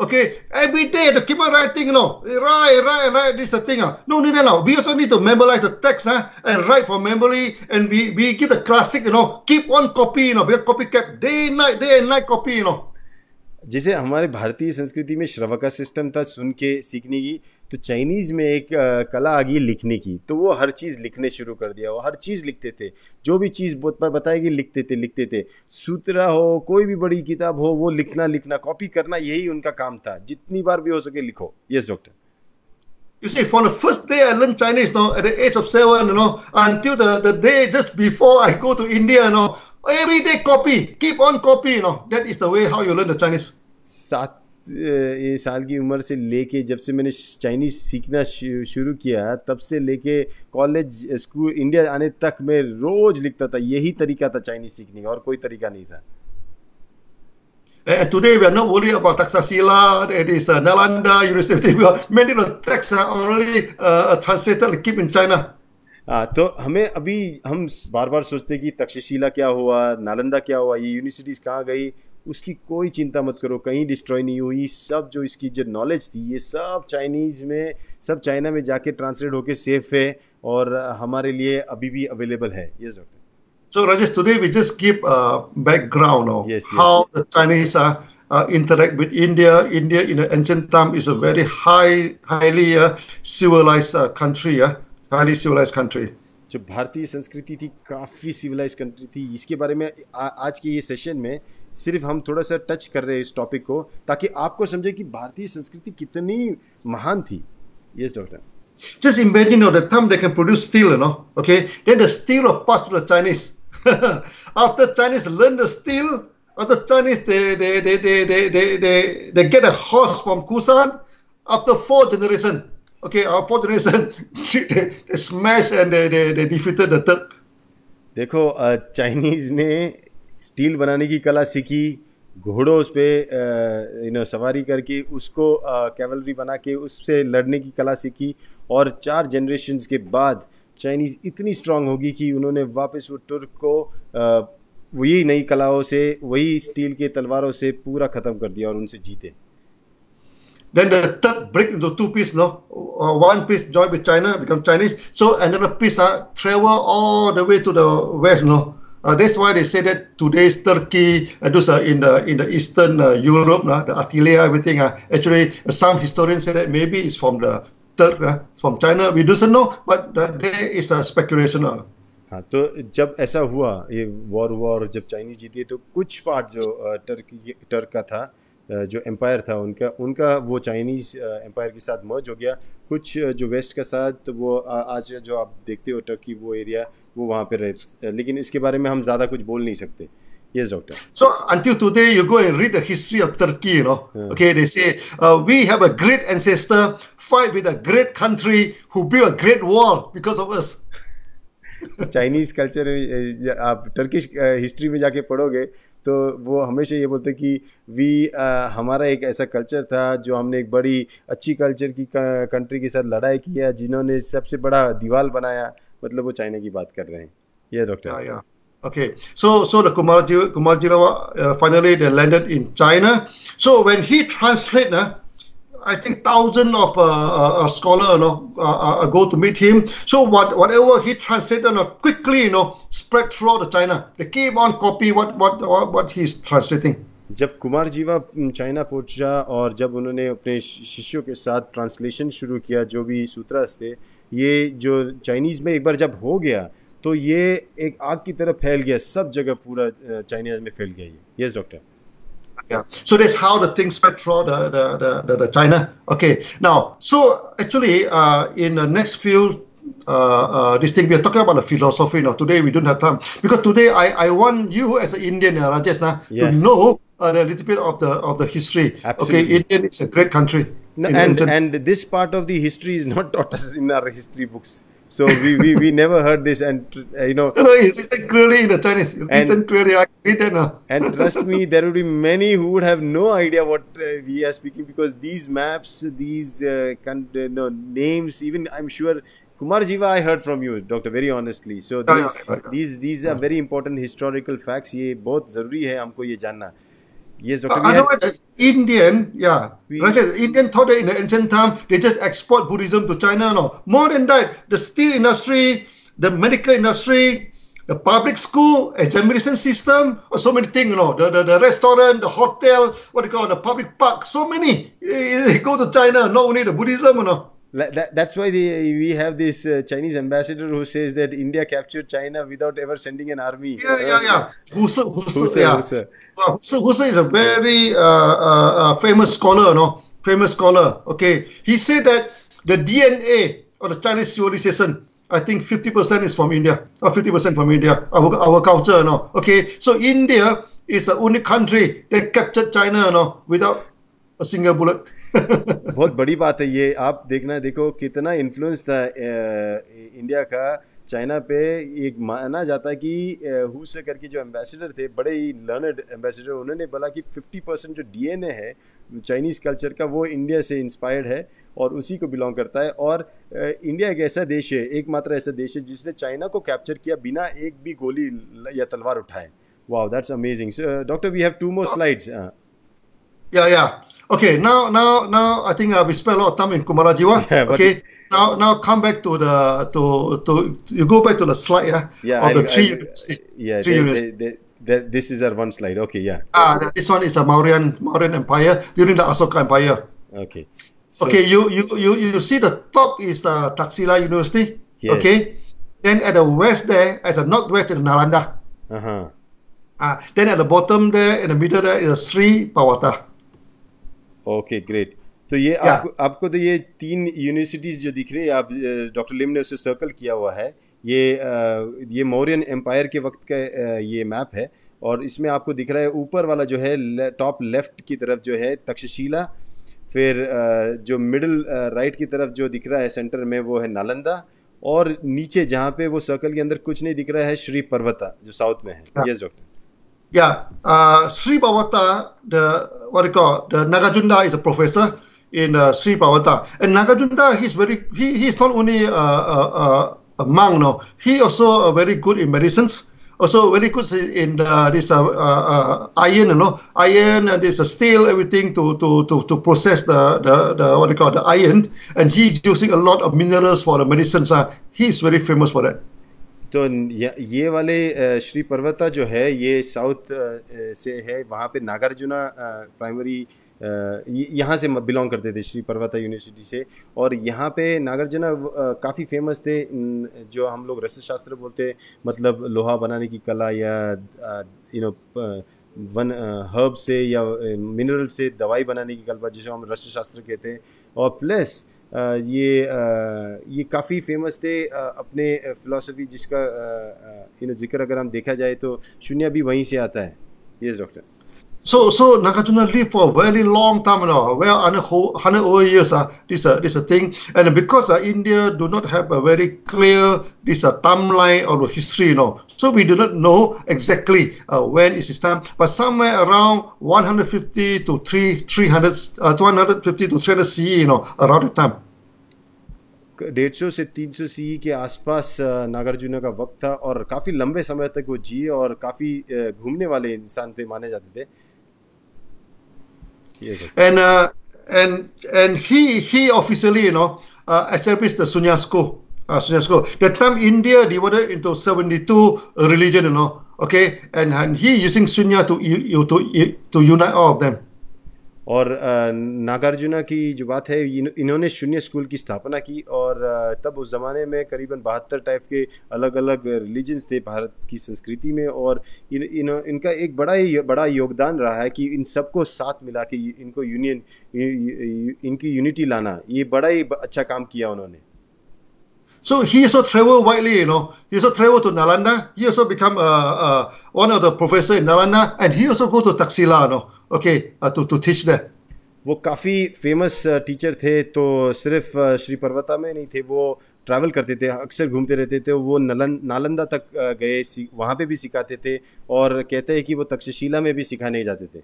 okay, every day they keep on writing, write this thing. No need now. We also need to memorize the text, and write from memory, and we give the classic, keep one copy, because copycat day and night copy, जैसे हमारे भारतीय संस्कृति में श्रव्य का system था सुन के सीखने की, तो चाइनीज़ में एक कला आ गई लिखने की, तो वो हर चीज़ लिखने शुरू कर दिया। वो हर चीज़ लिखते थे, जो भी चीज़ बताएगी लिखते थे। सूत्रा हो, कोई भी बड़ी किताब हो, वो लिखना कॉपी करना, यही उनका काम था। जितनी बार भी हो सके लिखो। Yes doctor. You see, from the first day I learned Chinese, at the age of 7, until the day just before I go to India, every day copy, keep on copy, That is the way how you learn the Chinese. 7 साल की उम्र से लेके जब से मैंने Chinese सीखना शुरू किया, तब से लेके कॉलेज स्कूल इंडिया आने तक मैं रोज़ लिखता था. यही तरीका था चाइनीज़ सीखने का, और कोई तरीका नहीं था. And today we are not worried about Taxila, it is Nalanda University. Many of the texts are already translated and keep in China. तो हमें अभी हम बार बार सोचते कि तक्षशिला क्या हुआ, नालंदा क्या हुआ, ये यूनिवर्सिटीज़ कहाँ गई, उसकी कोई चिंता मत करो, कहीं डिस्ट्रॉय नहीं हुई. सब जो इसकी जो नॉलेज थी, ये सब चाइनीज़ में, सब चाइना में जाके ट्रांसलेट होके सेफ है और हमारे लिए अभी भी अवेलेबल है. Yes doctor. So Rajesh, today we just give background of how the Chinese interact with India. India in the ancient time is a very highly civilized country. Highly civilized country. जो भारतीय संस्कृति थी, काफ़ी civilised country थी. इसके बारे में आज के ये सेशन में सिर्फ हम थोड़ा सा टच कर रहे हैं इस टॉपिक को, ताकि आपको समझे कि भारतीय संस्कृति कितनी महान थी. Yes doctor. Just imagine, the time they can produce steel, okay, then the steel will pass to the Chinese. After Chinese learn the steel, after Chinese they get a horse from Kusan. After 4 generations, okay, 4 generations, they smash and they defeated the Turk. देखो, Chinese ने steel बनाने की कला सीखी, घोड़ों उस पे सवारी करके उसको कैवलरी बना के उससे लड़ने की कला सीखी, और 4 जनरेशन्स के बाद चाइनीज़ इतनी स्ट्रांग होगी कि उन्होंने वापस वो तुर्क को वही नई कलाओं से, वही स्टील के तलवारों से पूरा ख़त्म कर दिया और उनसे जीते. Then the Turk break into 2 pieces, one piece joined with China, become Chinese. So another piece travel all the way to the west, that's why they say that today's Turkey, those are in the eastern Europe, the Attila, everything. Actually, some historians say that maybe it's from the Turk, from China. We don't know, but there is a speculation. हाँ, तो जब ऐसा हुआ, ये war हुआ और जब Chinese जीती, तो कुछ पार्ट जो टर्क का था, जो एम्पायर था उनका वो चाइनीज़ एम्पायर के साथ मर्ज हो गया. कुछ जो वेस्ट का साथ, तो वो आज जो आप देखते हो टर्की, वो एरिया, वो वहाँ पे रहे. लेकिन इसके बारे में हम ज़्यादा कुछ बोल नहीं सकते. Yes, doctor. So until today, you go and read the history of Turkey, Okay, they say we have a great ancestor fight with a great country who built a great wall because of us. Chinese culture में आप Turkish history में जाके पढ़ोगे तो वो हमेशा ये बोलते कि हमारा एक ऐसा कल्चर था जो हमने एक बड़ी अच्छी कल्चर की कंट्री के साथ लड़ाई किया, जिन्होंने सबसे बड़ा दीवार बनाया. मतलब वो चाइना की बात कर रहे हैं. ये doctor. Yeah. Okay, so the Kumarjirava finally they landed in China. So when he translate, I think thousands of scholars go to meet him. So whatever he translated quickly spread throughout the China. They keep on copy what he's translating. जब कुमार जीवा China पहुंचा और जब उन्होंने अपने शिष्यों के साथ ट्रांसलेशन शुरू किया, जो भी सूत्रास थे, ये जो चाइनीज़ में एक बार जब हो गया तो ये एक आग की तरह फैल गया, सब जगह पूरा चाइनीज में फैल गया ये. Yes doctor. Yeah, so that's how the things spread throughout the China. Okay, now so actually in the next few this thing we are talking about the philosophy now. Today we don't have time because today I want you as an Indian, Rajesh, to know a little bit of the history. Absolutely. Okay, India is a great country. No, and this part of the history is not taught us in our history books. So we never heard this, and No, it's written clearly in the Chinese. It's written clearly. I read it now. And trust me, there would be many who would have no idea what we are speaking, because these maps, these names, even I'm sure Kumar Jiva, I heard from you, Doctor, very honestly. So these are very important historical facts. ये बहुत ज़रूरी है हमको ये जानना. Yes, Doctor. Otherwise, Indian thought that in the ancient time they just export Buddhism to China. No, more than that, the steel industry, the medical industry, the public school, examination system, or so many things. The restaurant, the hotel, what do you call the public park, so many. They go to China, not only the Buddhism. That's why we have this Chinese ambassador who says that India captured China without ever sending an army. Yeah. Husserl is a very famous scholar, Okay, he said that the DNA of the Chinese civilization, I think 50% is from India, or 50% from India, our culture, you know. Okay, so India is the only country that captured China, you know, without a single bullet. बहुत बड़ी बात है ये। आप देखना, देखो कितना influence था इंडिया का चाइना पे। एक माना जाता है कि हु से करके जो एम्बेसडर थे, बड़े ही लर्नड एम्बेसडर, उन्होंने बोला कि 50% जो डीएनए है चाइनीज़ कल्चर का वो इंडिया से इंस्पायर्ड है और उसी को बिलोंग करता है। और इंडिया एक ऐसा देश है, एकमात्र ऐसा देश है जिसने चाइना को कैप्चर किया बिना एक भी गोली या तलवार उठाए। Wow, that's amazing. Doctor, we have 2 more slides. Yeah. Okay, now I think we spent a lot of time in Kumarajiwa. Yeah, but Okay, now come back to the to you go back to the slide, yeah, of the three yeah, three units. this is our one slide. Okay, yeah. This one is a Mauryan Empire during the Asoka Empire. Okay. So, Okay, you see the top is the Taxila University. yes. Okay, then at the west there, at the northwest is Nalanda. Uh-huh. Then at the bottom there, in the middle there is Sri Pawata. Okay, great. तो ये Yeah. आपको तो ये 3 universities जो दिख रही है, आप डॉक्टर लिम ने उसे सर्कल किया हुआ है, ये मौर्यन एम्पायर के वक्त का ये मैप है। और इसमें आपको दिख रहा है ऊपर वाला जो है टॉप लेफ्ट की तरफ जो है तक्षशिला, फिर जो मिडिल राइट की तरफ जो दिख रहा है सेंटर में वो है नालंदा, और नीचे जहाँ पे वो सर्कल के अंदर कुछ नहीं दिख रहा है श्री पर्वता जो साउथ में है। Yes doctor. Yeah, Sri Pawata, the Nagarjuna is a professor in Sri Pawata, and Nagarjuna he's not only a monk, no, he also very good in medicines, also very good in this iron, you know, iron and this steel, everything to process the iron, and he's using a lot of minerals for the medicines. He's very famous for that. तो ये वाले श्री पर्वता जो है ये south से है। वहाँ पे नागार्जुना प्राइमरी यहाँ से बिलोंग करते थे, श्री पर्वता यूनिवर्सिटी से। और यहाँ पे नागार्जुना काफ़ी फेमस थे, जो हम लोग रसद शास्त्र बोलते हैं, मतलब लोहा बनाने की कला, या वन हर्ब से या मिनरल से दवाई बनाने की कला, जिसे हम रसद शास्त्र कहते हैं। और प्लस ये काफ़ी फेमस थे अपने फ़िलासफ़ी, जिसका जिक्र अगर हम देखा जाए तो शून्य भी वहीं से आता है। Yes doctor. So Nagarjuna lived for a very long time now, well, 100 over years. This a thing, and because India do not have a very clear this timeline of the history, you know, so we do not know exactly when is his time, but somewhere around 150 to 300 CE, you know, around the time. 150 से 300 CE के आसपास नागार्जुना का वक्त था, और काफ़ी लंबे समय तक वो जिए और काफ़ी घूमने वाले इंसान थे, माने जाते थे। Yes, and he officially, you know, established the Sunya school. That time India divided into 72 religion, you know. Okay, and he using Sunya to unite all of them. और नागार्जुना की जो बात है, इन्होंने शून्य स्कूल की स्थापना की, और तब उस ज़माने में करीबन 72 टाइप के अलग अलग रिलीजन्स थे भारत की संस्कृति में। और इनका एक बड़ा योगदान रहा है कि इन सबको साथ मिला के इनको इनकी यूनिटी लाना, ये बड़ा ही अच्छा काम किया उन्होंने। So he also traveled widely, you know. He also traveled to Nalanda. He also become one of the professor in Nalanda, and he also go to Taxila, you know, okay, to teach there. वो काफ़ी famous teacher थे, तो सिर्फ श्री पर्वता में नहीं थे, वो travel करते थे, अक्सर घूमते रहते थे। वो नालंदा तक गए, वहाँ पे भी सिखाते थे, और कहते हैं कि वो तक्षशिला में भी सिखाने जाते थे।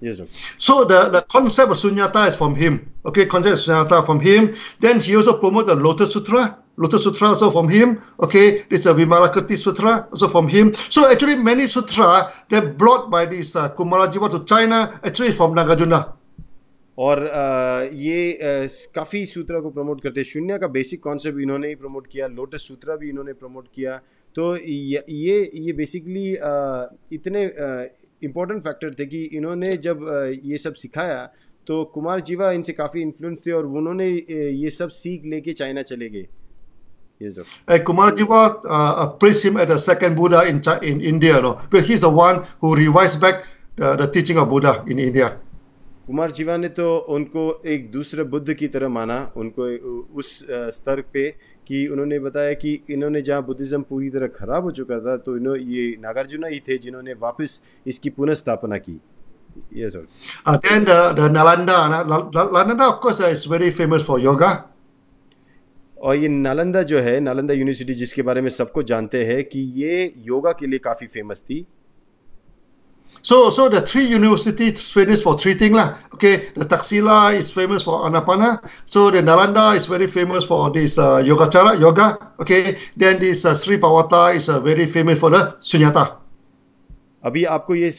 Yes, doctor. So the concept of Sunyata is from him. Okay, concept of Sunyata from him. Then he also promoted the Lotus Sutra. Lotus Sutra also from him. Okay, this is a Vimalakirti Sutra also from him. So actually many sutra that brought by this Kumarajiva to China actually from Nagarjuna. और ये काफ़ी सूत्रा को promote करते हैं। शून्य का basic concept इन्होंने ही promote किया, लोटस सूत्रा भी इन्होंने प्रमोट किया। तो ये बेसिकली इतने इम्पोर्टेंट फैक्टर थे कि इन्होंने जब ये सब सिखाया तो कुमार जीवा इनसे काफ़ी इन्फ्लुएंस थे, और उन्होंने ये सब सीख लेके चाइना चले गए। Yes, doctor. Kumarajiva praised him as the second Buddha in India, no? But he's the one who revised back the teaching of Buddha in India. Kumar जीवा ने तो उनको एक दूसरे बुद्ध की तरह माना, उनको उस स्तर पे कि उन्होंने बताया कि इन्होंने जहाँ बुद्धिज़्म पूरी तरह ख़राब हो चुका था तो ये नागार्जुना ही थे जिन्होंने वापस इसकी पुनर्स्थापना की। ये sir. Then the Nalanda, Nalanda of course is very famous for yoga. और ये नालंदा जो है, नालंदा यूनिवर्सिटी जिसके बारे में सबको जानते हैं कि ये योगा के लिए काफ़ी फेमस थी। So the three universities famous for three things lah. Okay, the Taxila is famous for Anapana. So the Nalanda is very famous for this yoga. Okay, then this Sri Pawata is very famous for the Sunyata. अभी आपको ये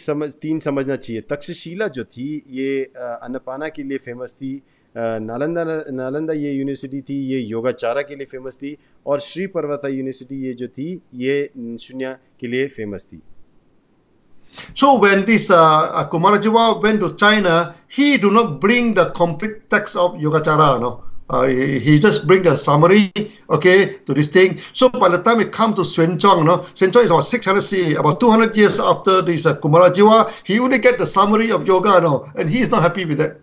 तीन समझना चाहिए। तक्षशिला जो थी ये अन्नपाना के लिए फेमस थी, नालंदा ये यूनिवर्सिटी थी ये योगाचारा के लिए फेमस थी, और श्री पर्वता यूनिवर्सिटी ये जो थी ये शून्य के लिए फेमस थी। So when this Kumarajiva went to China, he do not bring the complete text of Yogacara, no. He just bring the summary, okay, to this thing. So by the time it come to Xuanzang, no, Xuanzang is about 600 CE, about 200 years after this Kumarajiva, he only get the summary of yoga, no, and he is not happy with that.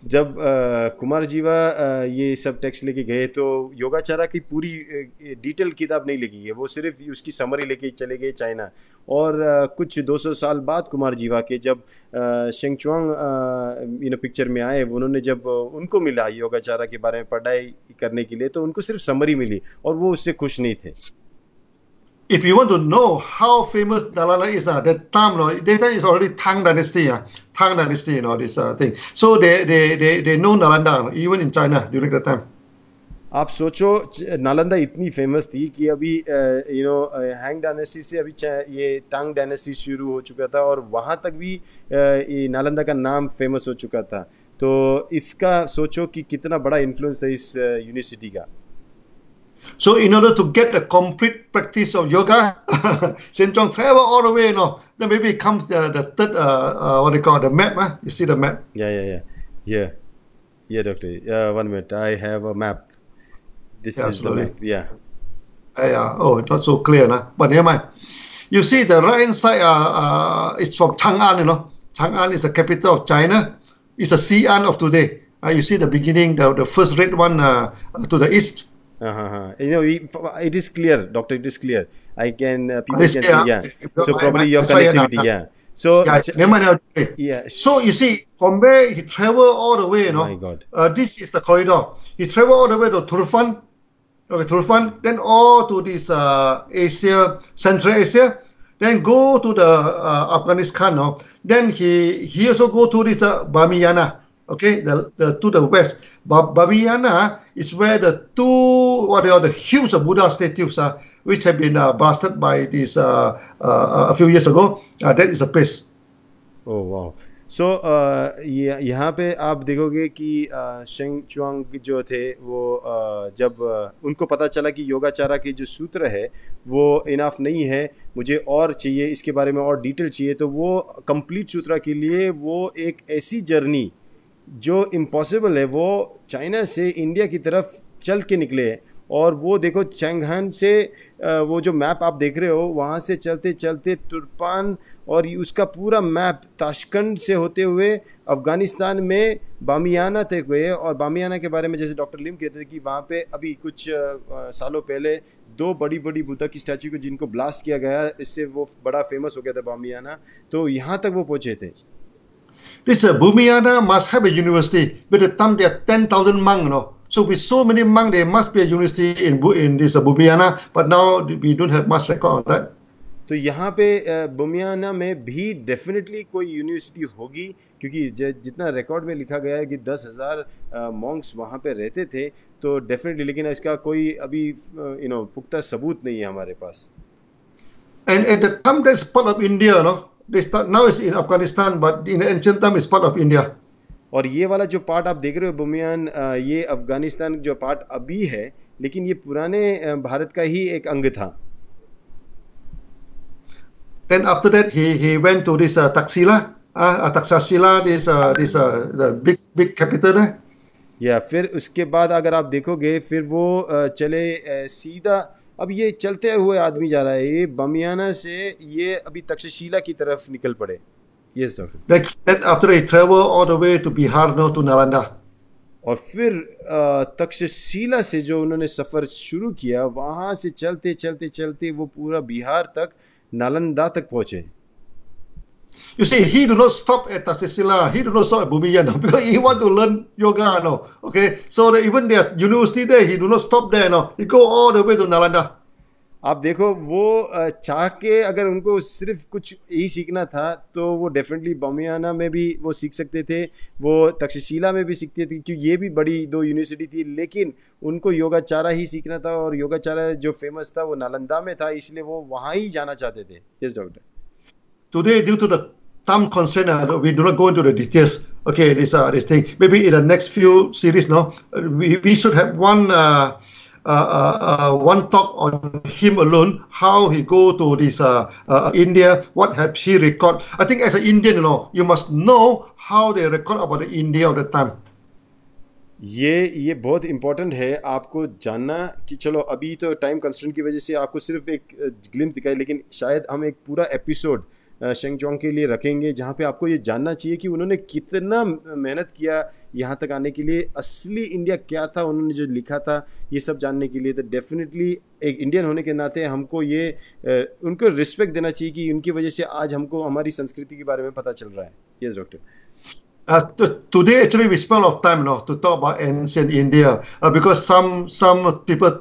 जब कुमार जीवा ये सब text लेके गए तो योगाचारा की पूरी detail किताब नहीं लिखी है, वो सिर्फ उसकी समरी लेके चले गए चाइना। और कुछ 200 साल बाद कुमार जीवा के जब शेंग चुआंग पिक्चर में आए, उन्होंने जब उनको मिला योगाचारा के बारे में पढ़ाई करने के लिए तो उनको सिर्फ समरी मिली और वो उससे खुश नहीं थे। If you want to know how famous Nalanda is, that time, that time is already Tang Dynasty, Tang Dynasty, this thing. So they know Nalanda even in China during that time. आप सोचो नालंदा इतनी famous थी कि अभी hang dynasty से अभी ये टांग डायनेस्टी शुरू हो चुका था और वहाँ तक भी ये नालंदा का नाम फेमस हो चुका था। तो इसका सोचो कि कितना बड़ा इन्फ्लुएंस था इस यूनिवर्सिटी का। So in order to get the complete practice of yoga, Xuanzang travel all the way, then maybe it comes the third, what they call the map, you see the map? Yeah, doctor. 1 minute, I have a map. This is slowly. The map, yeah. Oh, not so clear, but never mind. You see the right hand side, it's from Chang'an, Chang'an is the capital of China. It's a Xi'an of today. You see the beginning, the first red one to the east. It is clear, doctor. It is clear. I can people can see. Yeah. So probably your connectivity. Yeah. So So you see, from where he travel all the way, My God. This is the corridor. He travel all the way to Turfan, Turfan, then all to this Asia, Central Asia, then go to the Afghanistan. Then he also go to this Bamiyana. Okay, to the west. Bamiyana is where the two the huge Buddha statues which have been blasted by this a few years ago. That is a place. Oh wow. So यहाँ पे आप देखोगे कि शेंग Chwang जो थे वो जब उनको पता चला कि योगाचारा के जो सूत्र है वो इनफ नहीं है, मुझे और चाहिए, इसके बारे में और डिटेल चाहिए, तो वो कंप्लीट सूत्रा के लिए वो एक ऐसी जर्नी जो इम्पॉसिबल है वो चाइना से इंडिया की तरफ चल के निकले। और वो देखो चैंगहान से वो जो मैप आप देख रहे हो वहाँ से चलते चलते तुर्पान और उसका पूरा मैप ताशकंद से होते हुए अफ़गानिस्तान में बामियाना तक हुए। और बामियाना के बारे में जैसे डॉक्टर लिम कहते थे कि वहाँ पे अभी कुछ सालों पहले 2 बड़ी बुद्धा की स्टैचू को जिनको ब्लास्ट किया गया, इससे वो बड़ा फेमस हो गया था बामियाना, तो यहाँ तक वो पहुँचे थे। This Bumiyana must have a university. By the time there are 10,000 monks, so with so many monks, there must be a university in this Bumiyana. But now we don't have much record on that. तो यहाँ पे बुमियाना में भी definitely कोई university होगी, क्योंकि जितना record में लिखा गया है कि 10,000 मॉन्क्स वहाँ पे रहते थे, तो डेफिनेटली, लेकिन इसका कोई अभी पुख्ता सबूत नहीं है हमारे पास। And at the time that's part of India, now it's in Afghanistan, but in ancient time it's part of India. और ये वाला जो पार्ट आप देख रहे हो बुमियान, ये अफगानिस्तान जो पार्ट अभी है, लेकिन ये पुराने भारत का ही एक अंग था। Then after that he went to this Taxila, this the big capital there. या फिर उसके बाद अगर आप देखोगे फिर वो चले सीधा, अब ये चलते हुए आदमी जा रहा है, ये बामियाना से ये अभी तक्षशिला की तरफ निकल पड़े। Yes doctor. Then after they travel all the way to Bihar, no, to Nalanda. और फिर तक्षशिला से जो उन्होंने सफ़र शुरू किया, वहाँ से चलते चलते चलते वो पूरा बिहार तक, नालंदा तक पहुँचे। You see, he do not stop at Taksila. He do not stop at Bumiyan because he want to learn yoga, no. Okay, so even their university there, he do not stop there, no. He go all the way to Nalanda. आप देखो, वो चाह के अगर उनको सिर्फ कुछ यही सीखना था तो वो डेफिनेटली बमियाना में भी वो सीख सकते थे, वो तक्षशिला में भी सीखते थे, क्योंकि ये भी बड़ी दो यूनिवर्सिटी थी, लेकिन उनको योगाचारा ही सीखना था और योगाचारा जो फेमस था वो नालंदा में था, इसलिए वो वहाँ ही जाना चाहते थे। Yes doctor. Today, due to the time constraint, we do not go into the details. Okay, this thing. Maybe in the next few series, no, we should have one talk on him alone, how he go to this India, what have he record. I think as an Indian, you must know how they record about the India of the time. ये बहुत important है आपको जानना कि चलो अभी तो time constraint की वजह से आपको सिर्फ एक ग्लिम्स दिखाई, लेकिन शायद हम एक पूरा एपिसोड शेंगचोंग के लिए रखेंगे जहाँ पे आपको ये जानना चाहिए कि उन्होंने कितना मेहनत किया यहाँ तक आने के लिए, असली इंडिया क्या था, उन्होंने जो लिखा था, ये सब जानने के लिए। तो डेफिनेटली एक इंडियन होने के नाते हमको ये उनको रिस्पेक्ट देना चाहिए कि उनकी वजह से आज हमको हमारी संस्कृति के बारे में पता चल रहा है। Yes doctor. Today actually we spend a lot of time to talk about ancient India because some people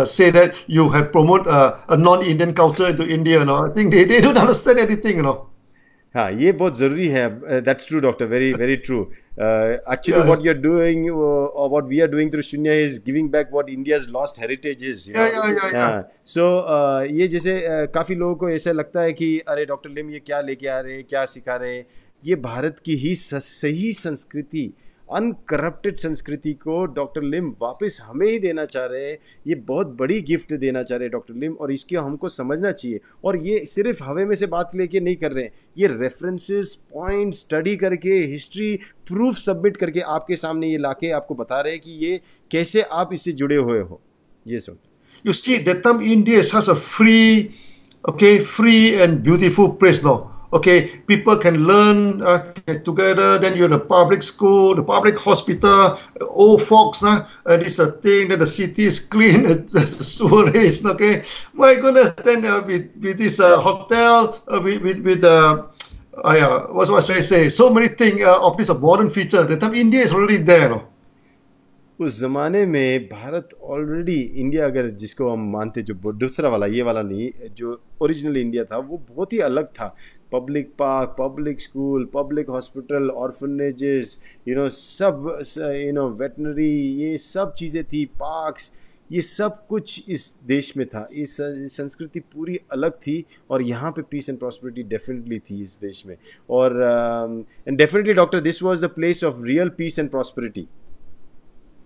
say that you have promote a non-Indian culture into India. I think they don't understand anything. हाँ, ये बहुत ज़रूरी है। That's true, doctor. Very, very true. Actually, what you're doing or what we are doing through Shunya is giving back what India's lost heritage is. Yeah. So ये जैसे काफ़ी लोगों को ऐसा लगता है कि अरे डॉक्टर लिम ये क्या लेके आ रहे हैं, क्या सिखा रहे हैं। ये भारत की ही सही संस्कृति, अनकरप्टेड संस्कृति को डॉक्टर लिम वापस हमें ही देना चाह रहे हैं। ये बहुत बड़ी गिफ्ट देना चाह रहे हैं डॉक्टर लिम, और इसको हमको समझना चाहिए। और ये सिर्फ हवे में से बात लेके नहीं कर रहे हैं, ये रेफरेंसेस, पॉइंट स्टडी करके, हिस्ट्री प्रूफ सबमिट करके आपके सामने ये लाके आपको बता रहे हैं कि ये कैसे आप इससे जुड़े हुए हो। ये सब You see, that time India is such a free and beautiful place now. Okay, people can learn together. Then you have the public school, the public hospital, old folks. This is a thing that the city is clean, the sewer is. Okay, my goodness. Then with this hotel, with what should I say? So many things of this modern feature. The time India is already there. No? उस ज़माने में Bharat already, India अगर जिसको हम मानते, जो दूसरा वाला, ये वाला नहीं, जो ओरिजिनल इंडिया था वो बहुत ही अलग था। Public park, public school, public hospital, orphanages, सब वेटनरी, ये सब चीज़ें थी, पार्क्स, ये सब कुछ इस देश में था। इस संस्कृति पूरी अलग थी और यहाँ पे पीस एंड प्रॉस्पेरिटी डेफिनेटली थी इस देश में। और and definitely doctor, this was the place of real piece and prosperity.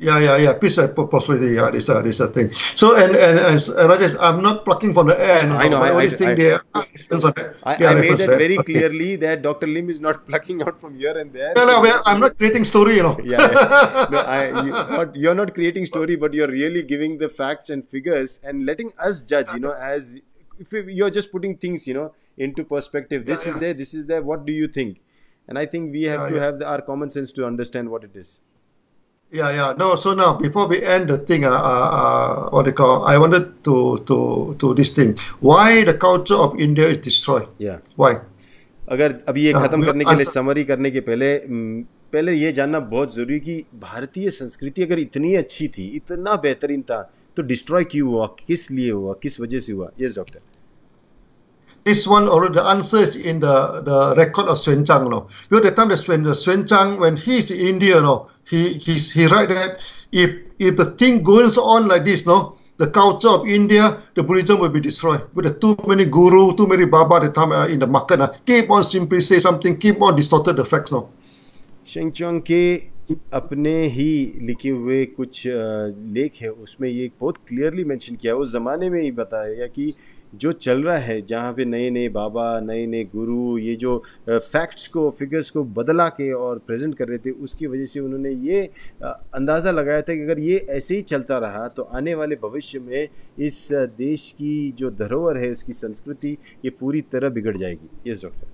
Yeah. Peace and prosperity. Yeah, this is a thing. So and Rajesh, I'm not plucking from the air. I know. I made that very okay. clearly that Dr. Lim is not plucking out from here and there. No, I'm not creating story. Yeah. No, you're not creating story, but you're really giving the facts and figures and letting us judge. As if you're just putting things, into perspective. This is there. This is there. What do you think? And I think we have to have our common sense to understand what it is. Yeah. No, so now before we end the thing, what they call, I wanted to this thing. Why the culture of India is destroyed? Yeah. Why? अगर अभी ये खत्म करने के लिए, summary करने के पहले ये जानना बहुत जरूरी कि भारतीय संस्कृति अगर इतनी अच्छी थी, इतना बेहतरीन था, तो डिस्ट्रॉय क्यों हुआ, किस लिए हुआ, किस वजह से हुआ? Yes doctor. This one already, the answer is in the record of Xuan Zhang. The time that Xuan Zhang, when he's in India, he write that if the thing goes on like this, the culture of India, the Buddhism will be destroyed. With too many guru, too many Baba the time in the market, keep on simply say something, keep on distorted the facts. शेंगचोंग के अपने ही लिखे हुए कुछ लेख है, उसमें ये बहुत क्लियरली मेंशन किया, उस ज़माने में ही बताया कि जो चल रहा है, जहाँ पे नए नए बाबा, नए नए गुरु, ये जो फैक्ट्स को, फिगर्स को बदला के और प्रेजेंट कर रहे थे, उसकी वजह से उन्होंने ये अंदाज़ा लगाया था कि अगर ये ऐसे ही चलता रहा तो आने वाले भविष्य में इस देश की जो धरोहर है, उसकी संस्कृति, ये पूरी तरह बिगड़ जाएगी। Yes doctor.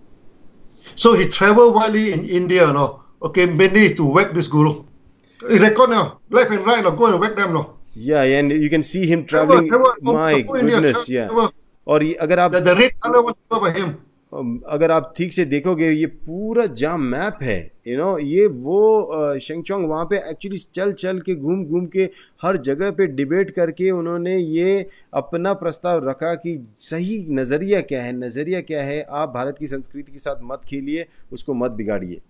So he traveled widely in India, okay, mainly to whack this guru. He record now, left and right, go and whack them, Yeah, and you can see him Travel, traveling. travel, go to My the whole India, goodness, yeah. travel. और अगर आप The red color was over him. अगर आप ठीक से देखोगे ये पूरा जाम मैप है, ये वो शेंगचोंग वहाँ पे एक्चुअली चल चल के घूम घूम के हर जगह पे डिबेट करके उन्होंने ये अपना प्रस्ताव रखा कि सही नज़रिया क्या है, आप भारत की संस्कृति के साथ मत खेलिए, उसको मत बिगाड़िए.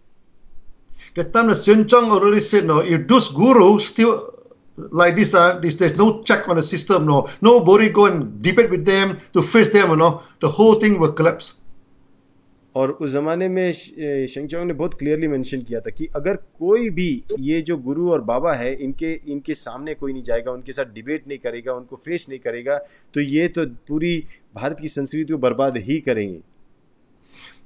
The time the Xuanzang already said, if those gurus still like this, there's no check on the system, nobody go and debate with them to face them, the whole thing will collapse. और उस ज़माने में शेंगचोंग ने बहुत clearly mention किया था कि अगर कोई भी ये जो गुरु और बाबा है इनके सामने कोई नहीं जाएगा, उनके साथ डिबेट नहीं करेगा, उनको फेस नहीं करेगा, तो ये तो पूरी भारत की संस्कृति को बर्बाद ही करेंगे.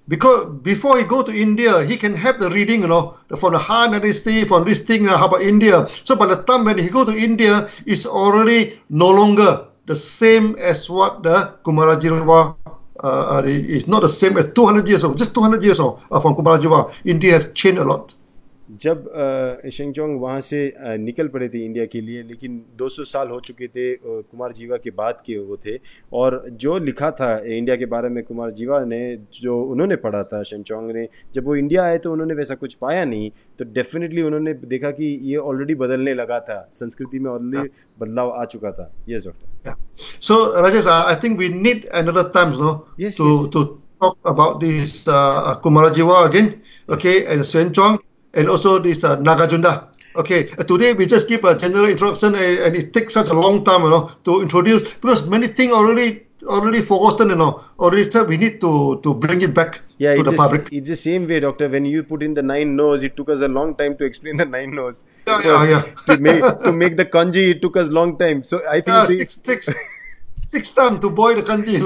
Because before he go to India, he can have the reading, from the Han dynasty, from this thing, how about India. So by the time when he go to India, it's already no longer the same as what the Kumarajiva it's not the same as 200 years ago, just 200 years ago from Kumarajiva. India has changed a lot. जब शेंगचोंग वहाँ से निकल पड़े थे India के लिए, लेकिन 200 साल हो चुके थे कुमार जीवा के बाद के वो थे, और जो लिखा था इंडिया के बारे में कुमार जीवा ने, जो उन्होंने पढ़ा था शेंगचोंग ने, जब वो इंडिया आए तो उन्होंने वैसा कुछ पाया नहीं, तो डेफिनेटली उन्होंने देखा कि ये ऑलरेडी बदलने लगा था, संस्कृति में ऑलरेडी बदलाव आ चुका था. Yes doctor. So Rajesh, I think we need another time, to talk about this Kumarajiva again, okay, and Xuanzang, and also this Nagarjuna. Okay, today we just give a general introduction, and it takes such a long time, to introduce, because many things already forgotten, already said we need to bring it back to the public. It's the same way, doctor. When you put in the 9 no's, it took us a long time to explain the 9 no's. Yeah. to make the kanji, it took us long time. So I think six times to boil the kanji,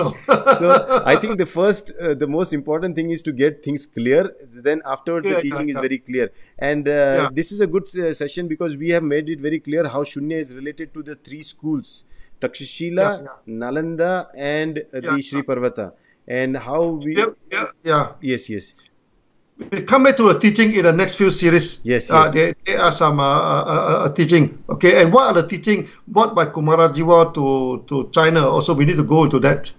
So I think the most important thing is to get things clear. Then afterwards, the teaching is very clear. And this is a good session because we have made it very clear how Shunya is related to the 3 schools: Takshashila, Nalanda, and the Sri Parvata. And how we... Yes. We come back to the teaching in the next few series. Yes. There are some teaching. Okay, and what are the teaching brought by Kumarajiva to China? Also, we need to go into that.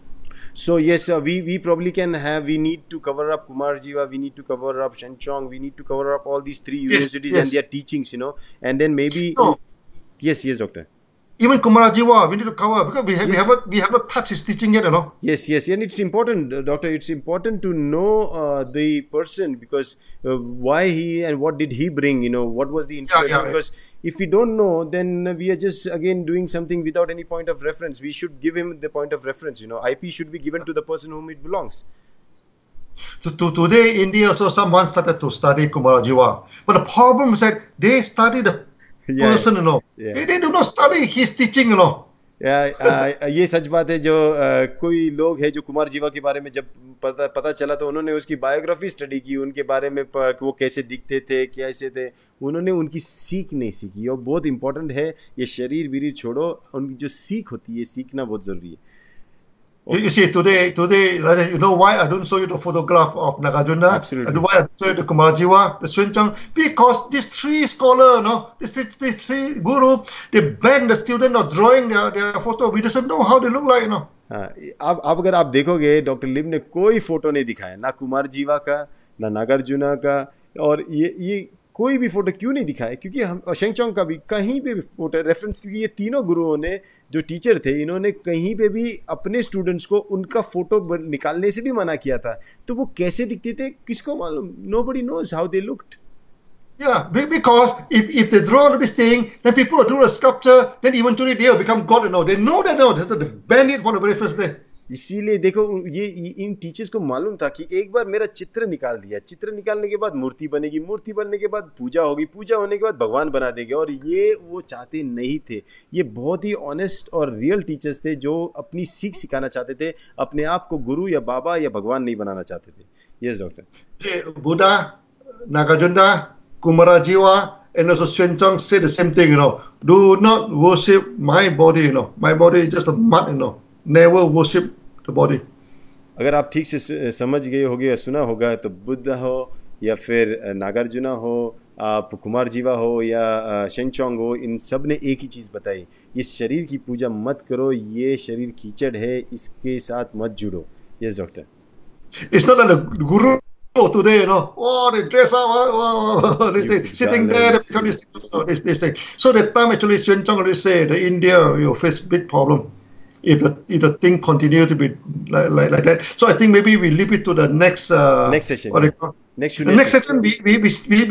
So yes, we probably we need to cover up Kumarjiva, we need to cover up Shencong, we need to cover up all these 3 universities and their teachings, and then maybe... No. Yes, doctor. Even Kumarajiva, we need to cover, because we haven't touched his teaching yet, Yes, and it's important, doctor. It's important to know the person, because why he and what did he bring, what was the inspiration? Because if we don't know, then we are just again doing something without any point of reference. We should give him the point of reference. IP should be given to the person whom it belongs. Today, India also someone started to study Kumarajiva, but the problem is that they study the person, they do not study his teaching, ये सच बात है. जो कोई लोग है जो कुमार जीवा के बारे में जब पता चला तो उन्होंने उसकी बायोग्राफी स्टडी की, उनके बारे में वो कैसे दिखते थे, कैसे थे, उन्होंने उनकी सीख नहीं सीखी. और बहुत इंपॉर्टेंट है, ये शरीर बीरी छोड़ो, उनकी जो सीख होती है, सीखना बहुत ज़रूरी है. You see, today, you know why I don't show you the photograph of Nagarjuna? Absolutely. And why I show you the Kumarajiva, the Xuanzang? Because these 3 scholars, these 3 guru, they ban the student of drawing their photo. We doesn't know how they look like, अब अगर आप देखोगे, doctor लिम ने कोई photo नहीं दिखाया, ना कुमार जीवा का, ना नागार्जुना का, और ये कोई भी फोटो क्यों नहीं दिखाया? क्योंकि हम शेंगचोंग का भी कहीं पे भी फोटो रेफरेंस, क्योंकि ये तीनों गुरुओं ने जो टीचर थे, इन्होंने कहीं पे भी अपने स्टूडेंट्स को उनका फोटो निकालने से भी मना किया था. तो वो कैसे दिखते थे, किसको मालूम? Nobody knows how they looked. Yeah, because if they draw this thing, then people do a sculpture, then eventually they will become God. They know that they ban it from the very first day. इसीलिए देखो, ये इन teachers को मालूम था कि एक बार मेरा चित्र निकाल दिया, चित्र निकालने के बाद मूर्ति बनेगी, मूर्ति बनने के बाद पूजा होगी, पूजा होने के बाद भगवान बना देंगे, और ये वो चाहते नहीं थे. ये बहुत ही ऑनेस्ट और रियल टीचर्स थे जो अपनी सीख सिखाना चाहते थे, अपने आप को गुरु या बाबा या भगवान नहीं बनाना चाहते थे. Yes doctor. Buddha, Nagarjuna, Kumarajiva, and also Xuanzang say the same thing, do not worship my body, my body is just a mud, never worship the body. अगर आप ठीक से समझ गए होगे या सुना होगा तो बुद्ध हो या फिर नागार्जुना हो, आप कुमार जीवा हो या शेंगचोंग हो, इन सब ने एक ही चीज़ बताई, इस शरीर की पूजा मत करो, ये शरीर कीचड़ है, इसके साथ मत जुड़ो। Yes doctor. It's not like the guru today, oh, they dress up, they say, sitting there, they become this thing. So that time actually, Xuan Zhang already said that India will face big problem if the thing continue to be like that. So I think maybe we leave it to the next session. What next session, we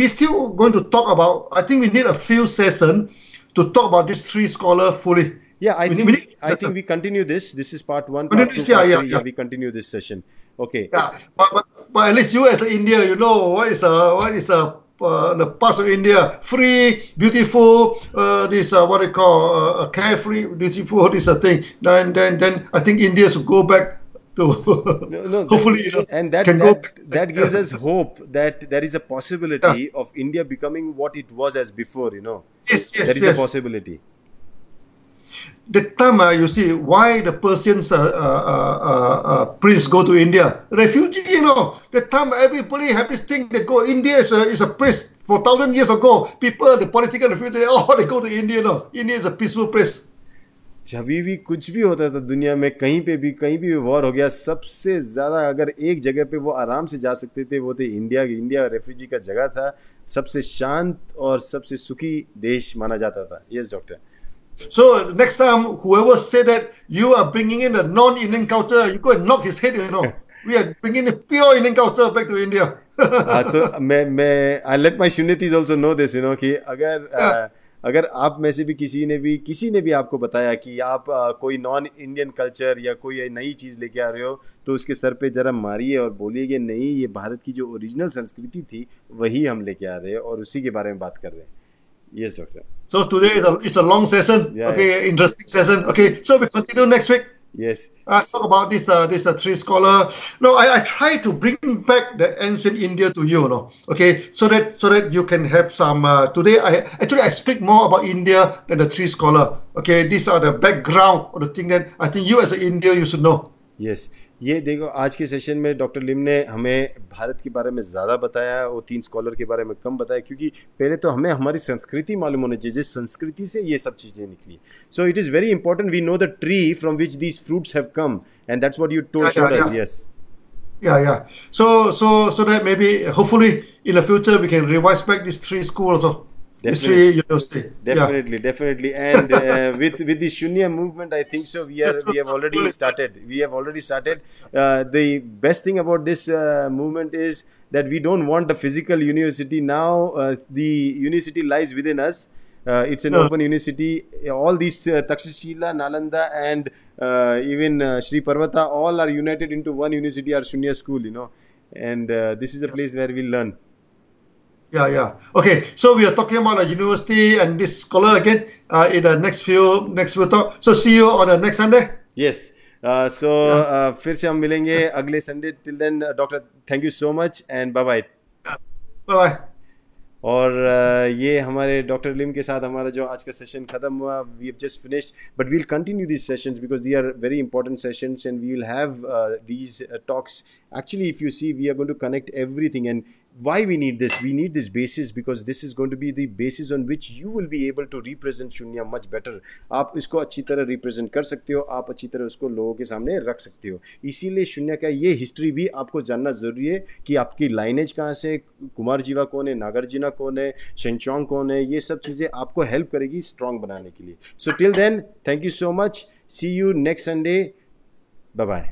still going to talk about. I think we need a few sessions to talk about these three scholars fully. Yeah, I think we continue this. This is part 1, part 2, part 3. Yeah, we continue this session. Okay. Yeah, but at least you as India, you know what is the parts of India free, beautiful. This what they call carefree, beautiful. This thing. Then I think India should go back to hopefully and that gives us hope that there is a possibility of India becoming what it was as before. Yes, there is a possibility. That time, you see, why the Persian prince go to India? Refugee, That time, everybody have this thing. They go, India is a place. For 1,000 years ago, people, the political refugee, they go to India. India is a peaceful place. जब भी कुछ भी होता था दुनिया में, कहीं भी वॉर हो गया, सबसे ज़्यादा अगर एक जगह पे वो आराम से जा सकते थे वो थे इंडिया रेफ्यूजी का जगह था, सबसे शांत और सबसे सुखी देश माना जाता था। Yes doctor. So next time, whoever say that you are bringing in the non-Indian culture, you go and knock his head. We are bringing the pure Indian culture back to India. तो मैं I let my Shunyatis also know this, कि अगर आप में से भी किसी ने भी आपको बताया कि आप कोई नॉन इंडियन कल्चर या कोई नई चीज़ लेके आ रहे हो, तो उसके सर पे जरा मारिए और बोलिए कि नहीं, ये भारत की जो ओरिजिनल संस्कृति थी वही हम लेके आ रहे हैं और उसी के बारे में बात कर रहे हैं। Yes, doctor. So today it's a long session. Yeah, okay, interesting session. Okay, so we continue next week. Yes. Talk about this three scholar. No, I try to bring back the ancient India to you. Okay, so that you can have some. Today I speak more about India than the three scholar. Okay, these are the background of the thing that I think you as an India you should know. Yes. ये देखो, आज के session में doctor लिम ने हमें भारत के बारे में ज़्यादा बताया और 3 स्कॉलर के बारे में कम बताया, क्योंकि पहले तो हमें हमारी संस्कृति मालूम होनी चाहिए, जिस संस्कृति से ये सब चीज़ें निकली। So it is very important we know the tree from which these fruits have come, and that's what you told us. Yes. Yeah. So that maybe hopefully in the future we can revise back these 3 schools also. University. Definitely. And with the Shunya movement, I think so. We have already started. The best thing about this movement is that we don't want the physical university now. The university lies within us. It's an open university. All these Takshashila, Nalanda, and even Sri Parvata, all are united into one university, our Shunya school. And this is a place where we learn. Yeah. Okay, so we are talking about the university and this scholar again in the next few talk. So see you on the next Sunday. Yes. फिर से हम मिलेंगे अगले Sunday. Till then, doctor, thank you so much and bye bye. Bye. और ये हमारे doctor लिम के साथ हमारा जो आज का सेशन ख़त्म हुआ, we have just finished, but we will continue this sessions because they are very important sessions and we will have these talks. Actually, if you see, we are going to connect everything. And why we need this? We need this basis because this is going to be the basis on which you will be able to represent Shunya much better. आप इसको अच्छी तरह represent कर सकते हो, आप अच्छी तरह उसको लोगों के सामने रख सकते हो. इसीलिए Shunya का ये हिस्ट्री भी आपको जानना ज़रूरी है कि आपकी लाइनेज कहाँ से, कुमार जीवा कौन है, नागार्जुना कौन है, शेंगचोंग कौन है, ये सब चीज़ें आपको हेल्प करेगी स्ट्रॉन्ग बनाने के लिए. So till then, thank you so much. See you next Sunday. Bye bye.